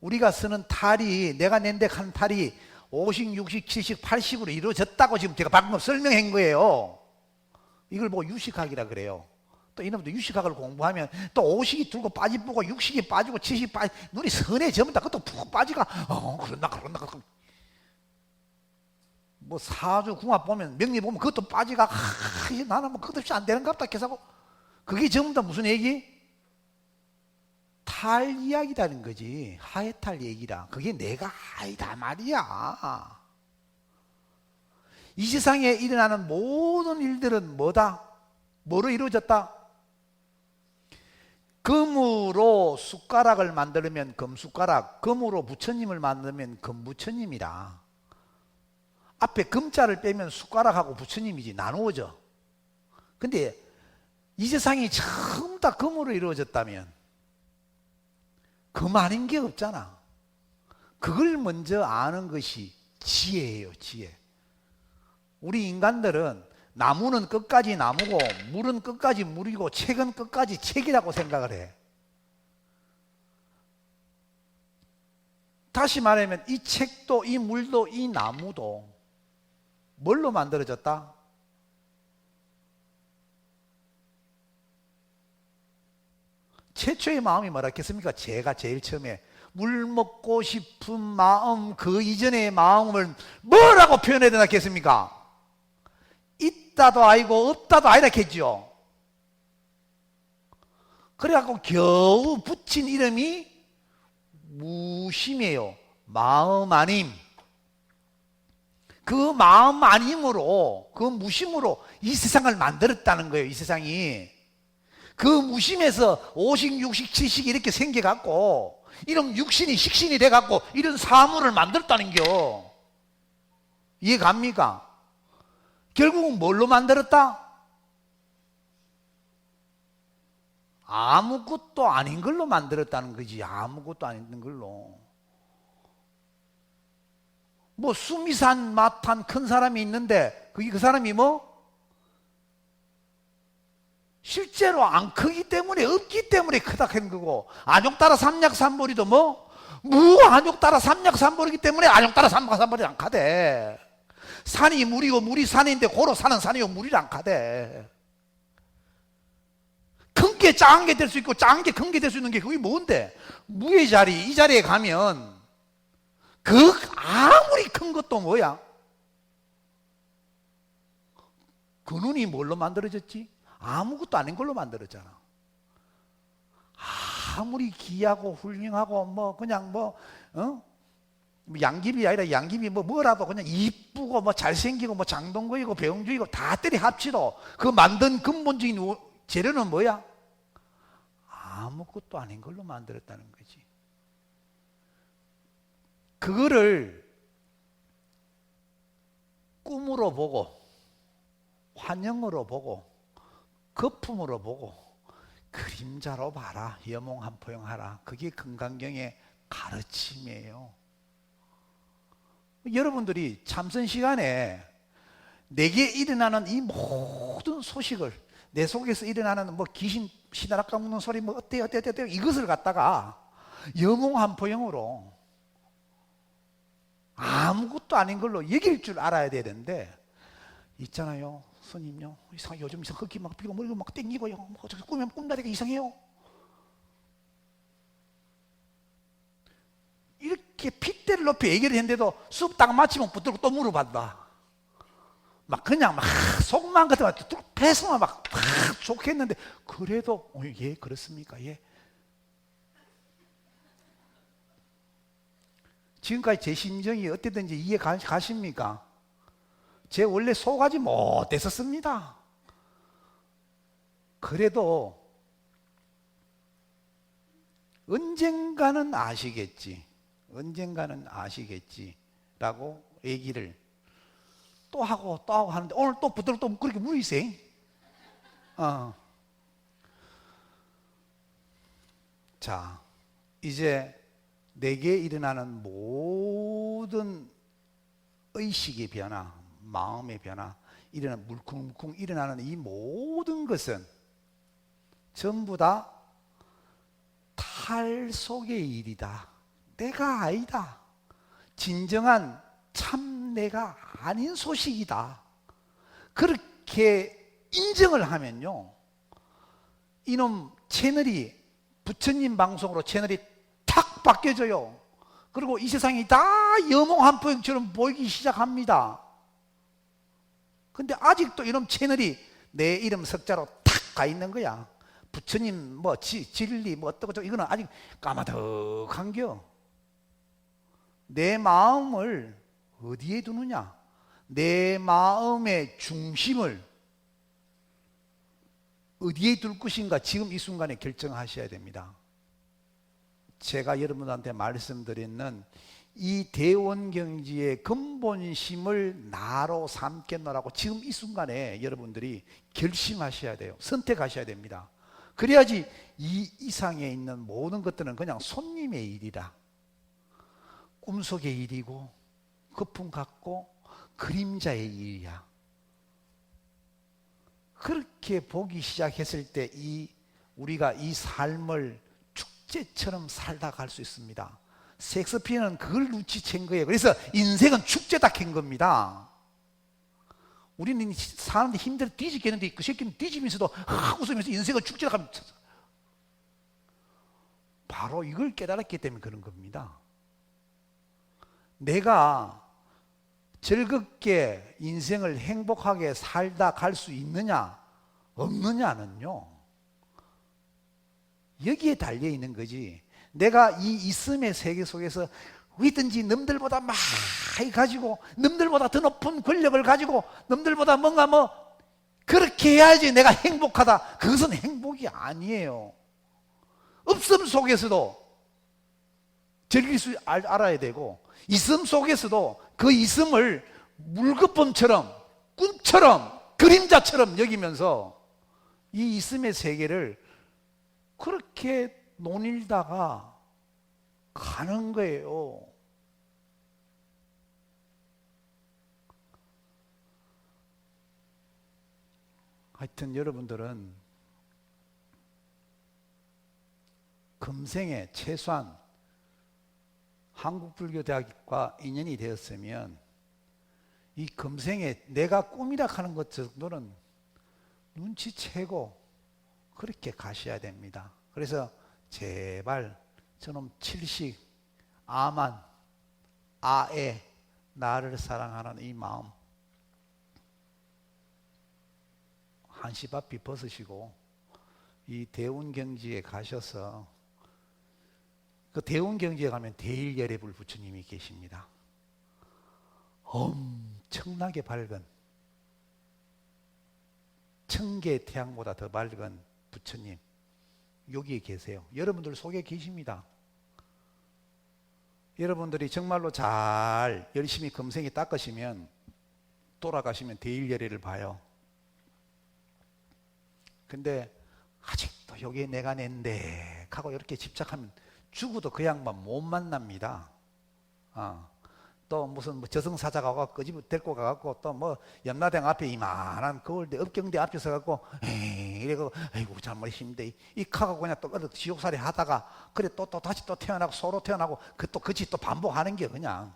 우리가 쓰는 탈이, 내가 낸데한 탈이 5식, 6식, 7식, 8식으로 이루어졌다고 지금 제가 방금 설명한 거예요. 이걸 보고 유식학이라 그래요. 또 이놈도 유식학을 공부하면 또 5식이 들고 빠지고 6식이 빠지고 7식이 빠지고 눈이 선해지면 그것도 푹 빠지가 그런다 뭐 사주 궁합 보면 명리 보면 그것도 빠지가 나는 뭐 그것 없이 안 되는가 보다 계속. 그게 전부 다 무슨 얘기? 탈 이야기라는 거지. 하해탈 얘기라. 그게 내가 아니다 말이야. 이 세상에 일어나는 모든 일들은 뭐다? 뭐로 이루어졌다? 금으로 숟가락을 만들면 금숟가락, 금으로 부처님을 만들면 금부처님이라. 앞에 금자를 빼면 숟가락하고 부처님이지 나누어져. 근데 이 세상이 전부 다 금으로 이루어졌다면 금 아닌 게 없잖아. 그걸 먼저 아는 것이 지혜예요, 지혜. 우리 인간들은 나무는 끝까지 나무고 물은 끝까지 물이고 책은 끝까지 책이라고 생각을 해. 다시 말하면 이 책도 이 물도 이 나무도 뭘로 만들어졌다? 최초의 마음이 뭐라 했겠습니까? 제가 제일 처음에 물 먹고 싶은 마음, 그 이전의 마음을 뭐라고 표현해야 되나 했겠습니까? 있다도 아니고 없다도 아니라 했죠. 그래갖고 겨우 붙인 이름이 무심이에요. 마음 아님. 그 마음 아님으로, 그 무심으로 이 세상을 만들었다는 거예요, 이 세상이. 그 무심에서 오식, 육식, 칠식 이렇게 생겨갖고, 이런 육신이 식신이 돼갖고, 이런 사물을 만들었다는겨. 이해 갑니까? 결국은 뭘로 만들었다? 아무것도 아닌 걸로 만들었다는 거지. 아무것도 아닌 걸로. 뭐 수미산 마탄 큰 사람이 있는데 그 사람이 뭐? 실제로 안 크기 때문에 없기 때문에 크다 한 거고, 안욕따라 삼약삼보리도 뭐? 무안욕따라 삼약삼보리기 때문에 안욕따라 삼약삼보리 안 가대. 산이 물이고 물이 산인데 고로 산은 산이고 물이 안 가대. 큰 게 작은 게 될 수 있고 작은 게 큰 게 될 수 있는 게 그게 뭔데? 무의 자리, 이 자리에 가면 그 아무리 큰 것도 뭐야? 그 눈이 뭘로 만들어졌지? 아무것도 아닌 걸로 만들었잖아. 아무리 귀하고 훌륭하고 뭐 그냥 뭐 양귀비 아니라 양귀비 뭐라도 그냥 이쁘고 뭐 잘생기고 뭐 장동건이고 배용주이고 다 때리 합치도 그 만든 근본적인 재료는 뭐야? 아무것도 아닌 걸로 만들었다는 거지. 그거를 꿈으로 보고 환영으로 보고 거품으로 보고 그림자로 봐라, 여몽한포용하라. 그게 금강경의 가르침이에요. 여러분들이 참선 시간에 내게 일어나는 이 모든 소식을, 내 속에서 일어나는 뭐 귀신 시다락 까먹는 소리 뭐 어때요 이것을 갖다가 여몽한포용으로 아무것도 아닌 걸로 여길 줄 알아야 되는데, 있잖아요, 스님요, 요즘 이상 흑기 막 피고 머리가 막 땡기고요, 뭐 꾸면 꿈나리가 이상해요. 이렇게 핏대를 높이 얘기를 했는데도 수업 딱 마치면 붙들고 또 물어본다. 막 그냥 막 속만 같으면 뚝 패서만 막 좋겠는데, 그래도 예 그렇습니까? 예. 지금까지 제 심정이 어땠든지 이해 가십니까? 제 원래 속아지 못했었습니다. 그래도 언젠가는 아시겠지, 언젠가는 아시겠지라고 얘기를 또 하고 또 하고 하는데, 오늘 또 붙들고 또 그렇게 물으세요. 자, 이제 내게 일어나는 모든 의식의 변화, 마음의 변화, 일어나는 물컹물컹 일어나는 이 모든 것은 전부 다 탈속의 일이다. 내가 아니다. 진정한 참 내가 아닌 소식이다. 그렇게 인정을 하면요, 이놈 채널이, 부처님 방송으로 채널이 탁 바뀌어져요. 그리고 이 세상이 다 여몽한포용처럼 보이기 시작합니다. 근데 아직도 이놈 채널이 내 이름 석자로 탁 가 있는 거야. 부처님 뭐 진리 뭐 어떠고 이거는 아직 까마득한겨. 내 마음을 어디에 두느냐, 내 마음의 중심을 어디에 둘 것인가 지금 이 순간에 결정하셔야 됩니다. 제가 여러분한테 말씀드리는 이 대원경지의 근본심을 나로 삼겠노라고 지금 이 순간에 여러분들이 결심하셔야 돼요. 선택하셔야 됩니다. 그래야지 이 이상에 있는 모든 것들은 그냥 손님의 일이라, 꿈속의 일이고 거품 같고 그림자의 일이야. 그렇게 보기 시작했을 때 우리가 이 삶을 축제처럼 살다 갈 수 있습니다. 셰익스피어는 그걸 눈치챈 거예요. 그래서 인생은 축제다 캔 겁니다. 우리는 사는데 힘들어 뒤집겠는데 그 새끼는 뒤지면서도 웃으면서 인생은 축제다 하면 바로 이걸 깨달았기 때문에 그런 겁니다. 내가 즐겁게 인생을 행복하게 살다 갈 수 있느냐 없느냐는요, 여기에 달려 있는 거지. 내가 이 있음의 세계 속에서 어디든지 남들보다 많이 가지고 남들보다 더 높은 권력을 가지고 남들보다 뭔가 그렇게 해야지 내가 행복하다. 그것은 행복이 아니에요. 없음 속에서도 즐길 수 알아야 되고, 있음 속에서도 그 있음을 물거품처럼 꿈처럼 그림자처럼 여기면서 이 있음의 세계를 그렇게 논일다가 가는 거예요. 하여튼 여러분들은 금생에 최소한 한국불교대학과 인연이 되었으면 이 금생에 내가 꿈이라 하는 것 정도는 눈치채고 그렇게 가셔야 됩니다. 그래서 제발 저놈 칠식, 아만, 아에 나를 사랑하는 이 마음 한시바삐 벗으시고 이 대운경지에 가셔서, 그 대운경지에 가면 대일열애불 부처님이 계십니다. 엄청나게 밝은, 천개의 태양보다 더 밝은 부처님 여기에 계세요. 여러분들 속에 계십니다. 여러분들이 정말로 잘 열심히 금생에 닦으시면 돌아가시면 대일열애를 봐요. 근데 아직도 여기에 내가 낸데 하고 이렇게 집착하면 죽어도 그 양반 못 만납니다. 또 무슨 저승사자가 와서 끄집어 데리고 가갖고 또 염라대왕 앞에 이만한 거울대 업경대 앞에 서갖고 이래고 아이고 정말 힘들대 이 카가고 그냥 또 지옥살이 하다가 그래 또 다시 또 태어나고 서로 태어나고 그치 또 반복하는 게 그냥.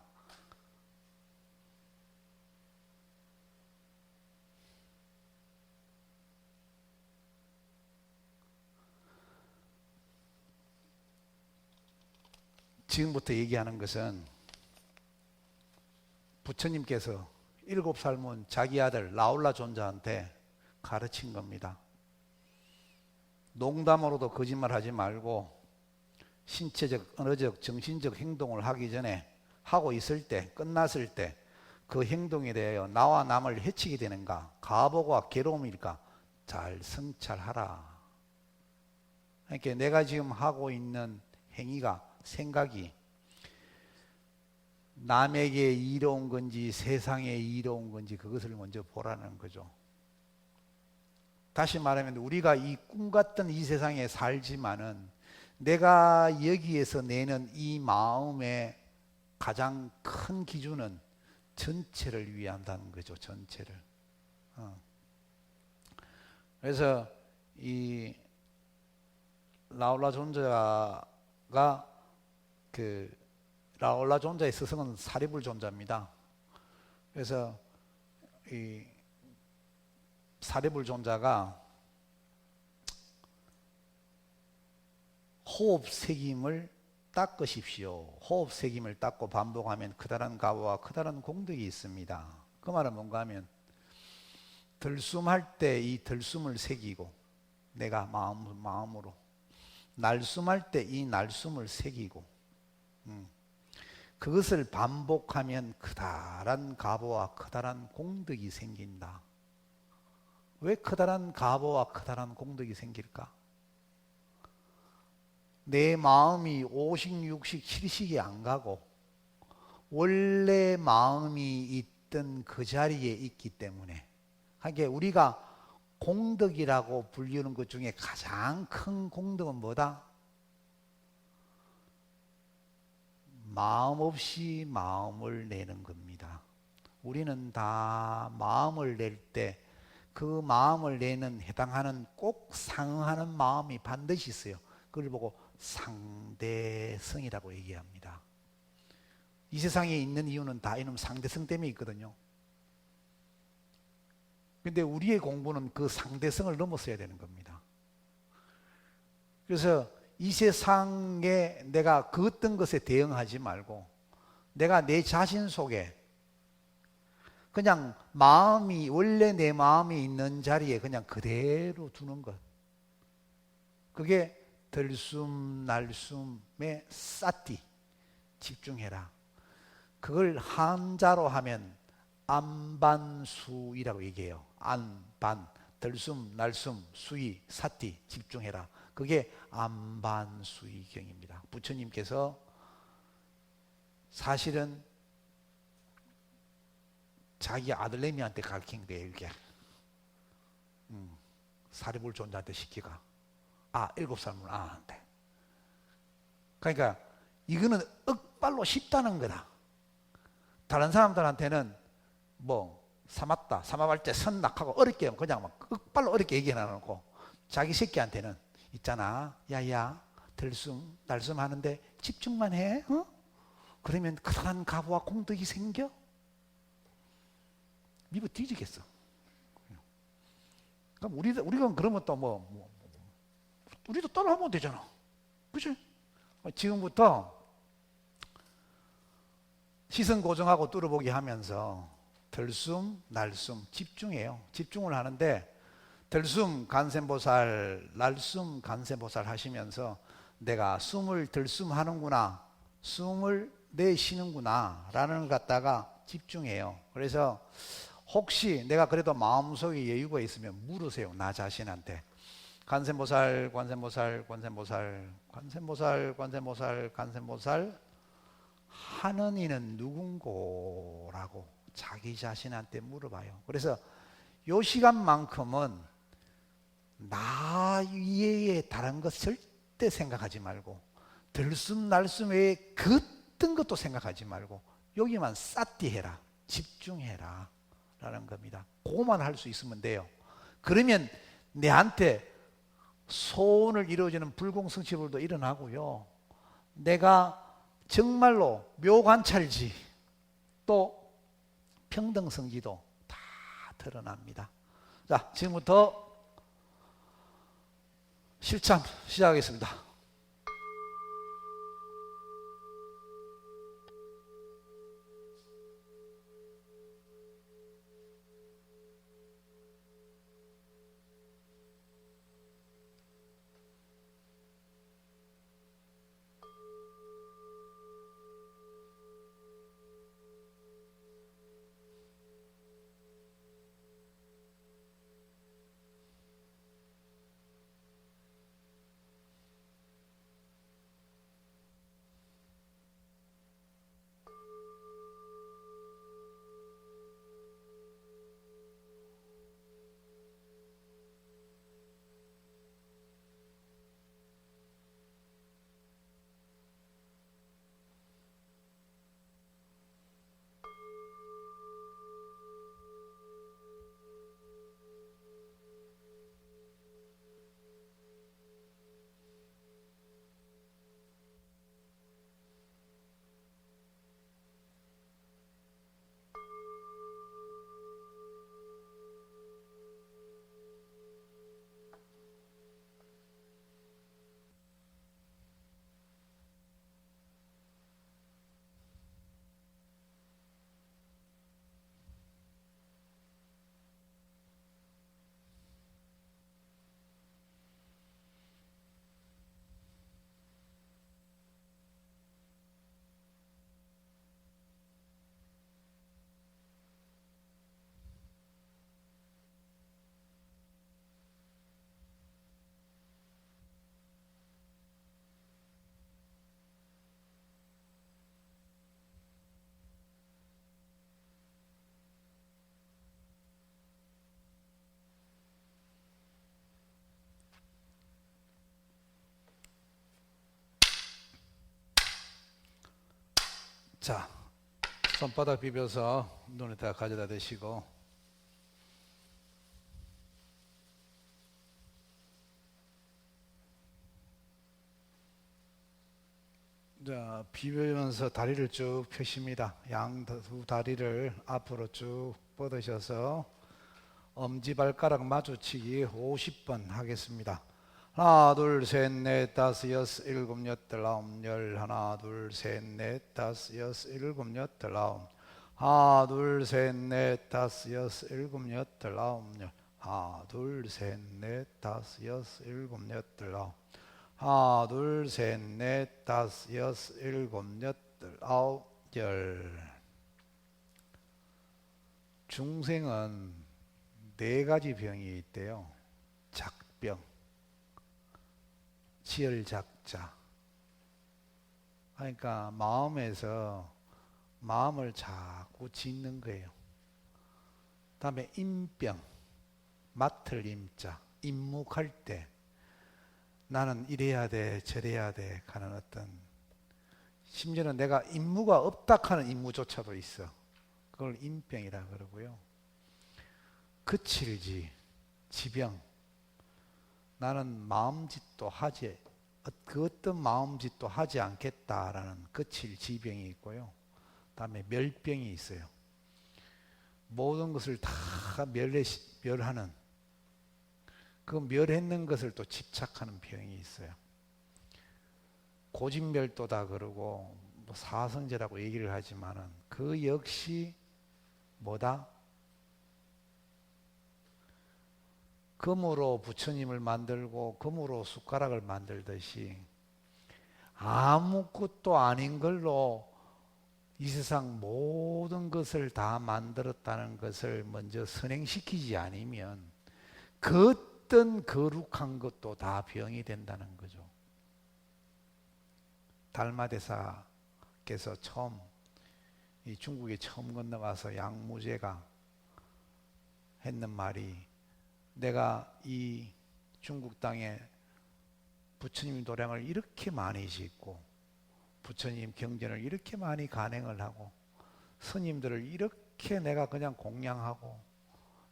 지금부터 얘기하는 것은 부처님께서 7살 문 자기 아들 라울라 존자한테 가르친 겁니다. 농담으로도 거짓말하지 말고 신체적, 언어적, 정신적 행동을 하기 전에 하고 있을 때, 끝났을 때 그 행동에 대하여 나와 남을 해치게 되는가, 가보가 괴로움일까 잘 성찰하라. 그러니까 내가 지금 하고 있는 행위가, 생각이 남에게 이로운 건지 세상에 이로운 건지 그것을 먼저 보라는 거죠. 다시 말하면 우리가 이 꿈같던 이 세상에 살지만은 내가 여기에서 내는 이 마음의 가장 큰 기준은 전체를 위한다는 거죠. 전체를. 그래서 이 라울라 존자가 라울라 존자의 스승은 사리불 존자입니다. 그래서 이 사리불 존자가 호흡 새김을 닦으십시오. 호흡 새김을 닦고 반복하면 커다란 가보와 커다란 공덕이 있습니다. 그 말은 뭔가 하면 들숨할 때 이 들숨을 새기고 내가 마음으로, 날숨할 때 이 날숨을 새기고 그것을 반복하면 커다란 가보와 커다란 공덕이 생긴다. 왜 커다란 가보와 커다란 공덕이 생길까? 내 마음이 오식, 육식, 칠식이 안 가고 원래 마음이 있던 그 자리에 있기 때문에, 하기에 우리가 공덕이라고 불리는 것 중에 가장 큰 공덕은 뭐다? 마음 없이 마음을 내는 겁니다. 우리는 다 마음을 낼 때 그 마음을 내는 해당하는 꼭 상응하는 마음이 반드시 있어요. 그걸 보고 상대성이라고 얘기합니다. 이 세상에 있는 이유는 다 이놈 상대성 때문에 있거든요. 근데 우리의 공부는 그 상대성을 넘어서야 되는 겁니다. 그래서 이 세상에 내가 그 어떤 것에 대응하지 말고 내가 내 자신 속에 그냥 마음이, 원래 내 마음이 있는 자리에 그냥 그대로 두는 것. 그게 들숨 날숨의 사티, 집중해라. 그걸 한자로 하면 안반수이라고 얘기해요. 안반, 들숨 날숨 수이 사티, 집중해라. 그게 안반수이경입니다. 부처님께서 사실은 자기 아들내미한테 가르친 거예요. 이게 사리불 존자한테 시키가 7살이면 아는데, 그러니까 이거는 억발로 쉽다는 거다. 다른 사람들한테는 뭐 사맞다, 사마발제, 선낙하고 어렵게 그냥 막 억발로 어렵게 얘기 해놔놓고, 자기 새끼한테는 있잖아, 야야 들숨 날숨 하는데 집중만 해, 어? 그러면 그러한 가부와 공덕이 생겨? 미국 뒤지겠어. 그럼 우리가 그러면 또 우리도 따라하면 되잖아. 그치? 지금부터 시선 고정하고 뚫어보기 하면서 들숨, 날숨 집중해요. 집중을 하는데 들숨 간센보살, 날숨 간센보살 하시면서 내가 숨을 들숨하는구나, 숨을 내쉬는구나 라는 걸 갖다가 집중해요. 그래서 혹시 내가 그래도 마음속에 여유가 있으면 물으세요. 나 자신한테. 관세음보살, 관세음보살, 관세음보살, 관세음보살, 관세음보살, 관세음보살 하는 이는 누군고? 라고 자기 자신한테 물어봐요. 그래서 요 시간만큼은 나 이외에 다른 것 절대 생각하지 말고, 들숨 날숨 외에 그 어떤 것도 생각하지 말고 여기만 쌌띠해라, 집중해라 라는 겁니다. 그거만 할 수 있으면 돼요. 그러면 내한테 소원을 이루어지는 불공성취불도 일어나고요, 내가 정말로 묘관찰지 또 평등성지도 다 드러납니다. 자, 지금부터 실참 시작하겠습니다. 자, 손바닥 비벼서 눈에다 가져다 대시고, 자, 비비면서 다리를 쭉 펴십니다. 양 두 다리를 앞으로 쭉 뻗으셔서 엄지발가락 마주치기 50번 하겠습니다. 하나, 둘, 셋, 넷, 다섯, 여섯, 일곱, 여덟, 아홉, 열. 하나, 둘, 셋, 넷, 다섯, 여섯, 일곱, 여덟, 아홉. 하나, 둘, 셋, 넷, 다섯, 여섯, 일곱, 여덟, 아홉, 열. 하나, 둘, 셋, 넷, 다섯, 여섯, 일곱, 여덟, 아홉. 하나, 둘, 셋, 넷, 다섯, 여섯, 일곱, 여덟, 아홉, 열. 중생은 네 가지 병이 있대요. 작병, 지열작자. 그러니까 마음에서 마음을 자꾸 짓는 거예요. 다음에 임병, 맡을 임자, 임묵할 때 나는 이래야 돼, 저래야 돼 하는 어떤, 심지어는 내가 임무가 없다 하는 임무조차도 있어. 그걸 임병이라 그러고요. 그칠지, 지병. 나는 마음짓도 하지, 그 어떤 마음짓도 하지 않겠다라는 그칠 지병이 있고요. 다음에 멸병이 있어요. 모든 것을 다 멸하는, 그 멸했는 것을 또 집착하는 병이 있어요. 고진멸도다 그러고 뭐 사성제라고 얘기를 하지만은 그 역시 뭐다? 금으로 부처님을 만들고 금으로 숟가락을 만들듯이 아무것도 아닌 걸로 이 세상 모든 것을 다 만들었다는 것을 먼저 선행시키지 않으면 그 어떤 거룩한 것도 다 병이 된다는 거죠. 달마대사께서 처음 이 중국에 처음 건너가서 양무제가 했는 말이, 내가 이 중국 땅에 부처님 도량을 이렇게 많이 짓고 부처님 경전을 이렇게 많이 간행을 하고 스님들을 이렇게 내가 그냥 공양하고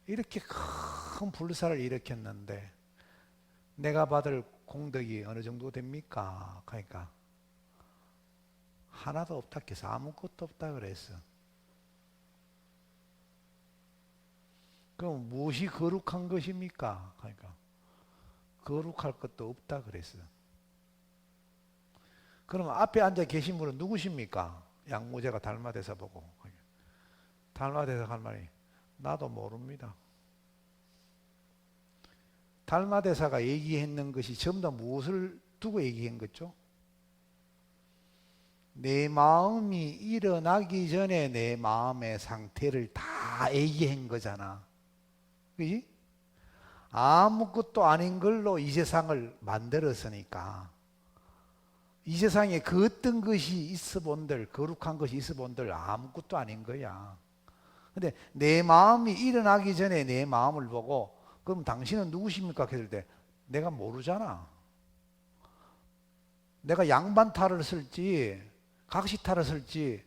이렇게 큰 불사를 일으켰는데 내가 받을 공덕이 어느 정도 됩니까? 그러니까 하나도 없다 해서 아무것도 없다 그랬어. 그럼 무엇이 거룩한 것입니까? 그러니까 거룩할 것도 없다 그랬어. 그럼 앞에 앉아 계신 분은 누구십니까? 양무제가 달마대사 보고, 달마대사가 할 말이, 나도 모릅니다. 달마대사가 얘기했는 것이 전부 다 무엇을 두고 얘기한 거죠? 내 마음이 일어나기 전에 내 마음의 상태를 다 얘기한 거잖아. 그지? 아무것도 아닌 걸로 이 세상을 만들었으니까 이 세상에 그 어떤 것이 있어 본들, 거룩한 것이 있어 본들 아무것도 아닌 거야. 근데 내 마음이 일어나기 전에 내 마음을 보고, 그럼 당신은 누구십니까? 했을 때 내가 모르잖아. 내가 양반탈을 쓸지 각시탈을 쓸지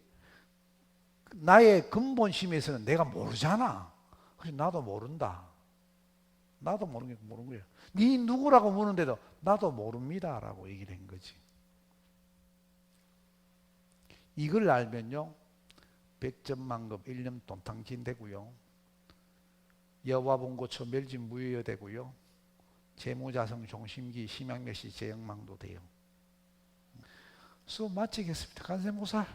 나의 근본심에서는 내가 모르잖아. 그래서 나도 모른다. 나도 모르는 거야. 네 누구라고 묻는데도 나도 모릅니다 라고 얘기를 한 거지. 이걸 알면요, 백전만급 일념돈탕진 되고요, 여와봉고처 멸진무효 되고요, 재무자성 종심기 심양멸시 재영망도 돼요. 수업 마치겠습니다. 간세모살.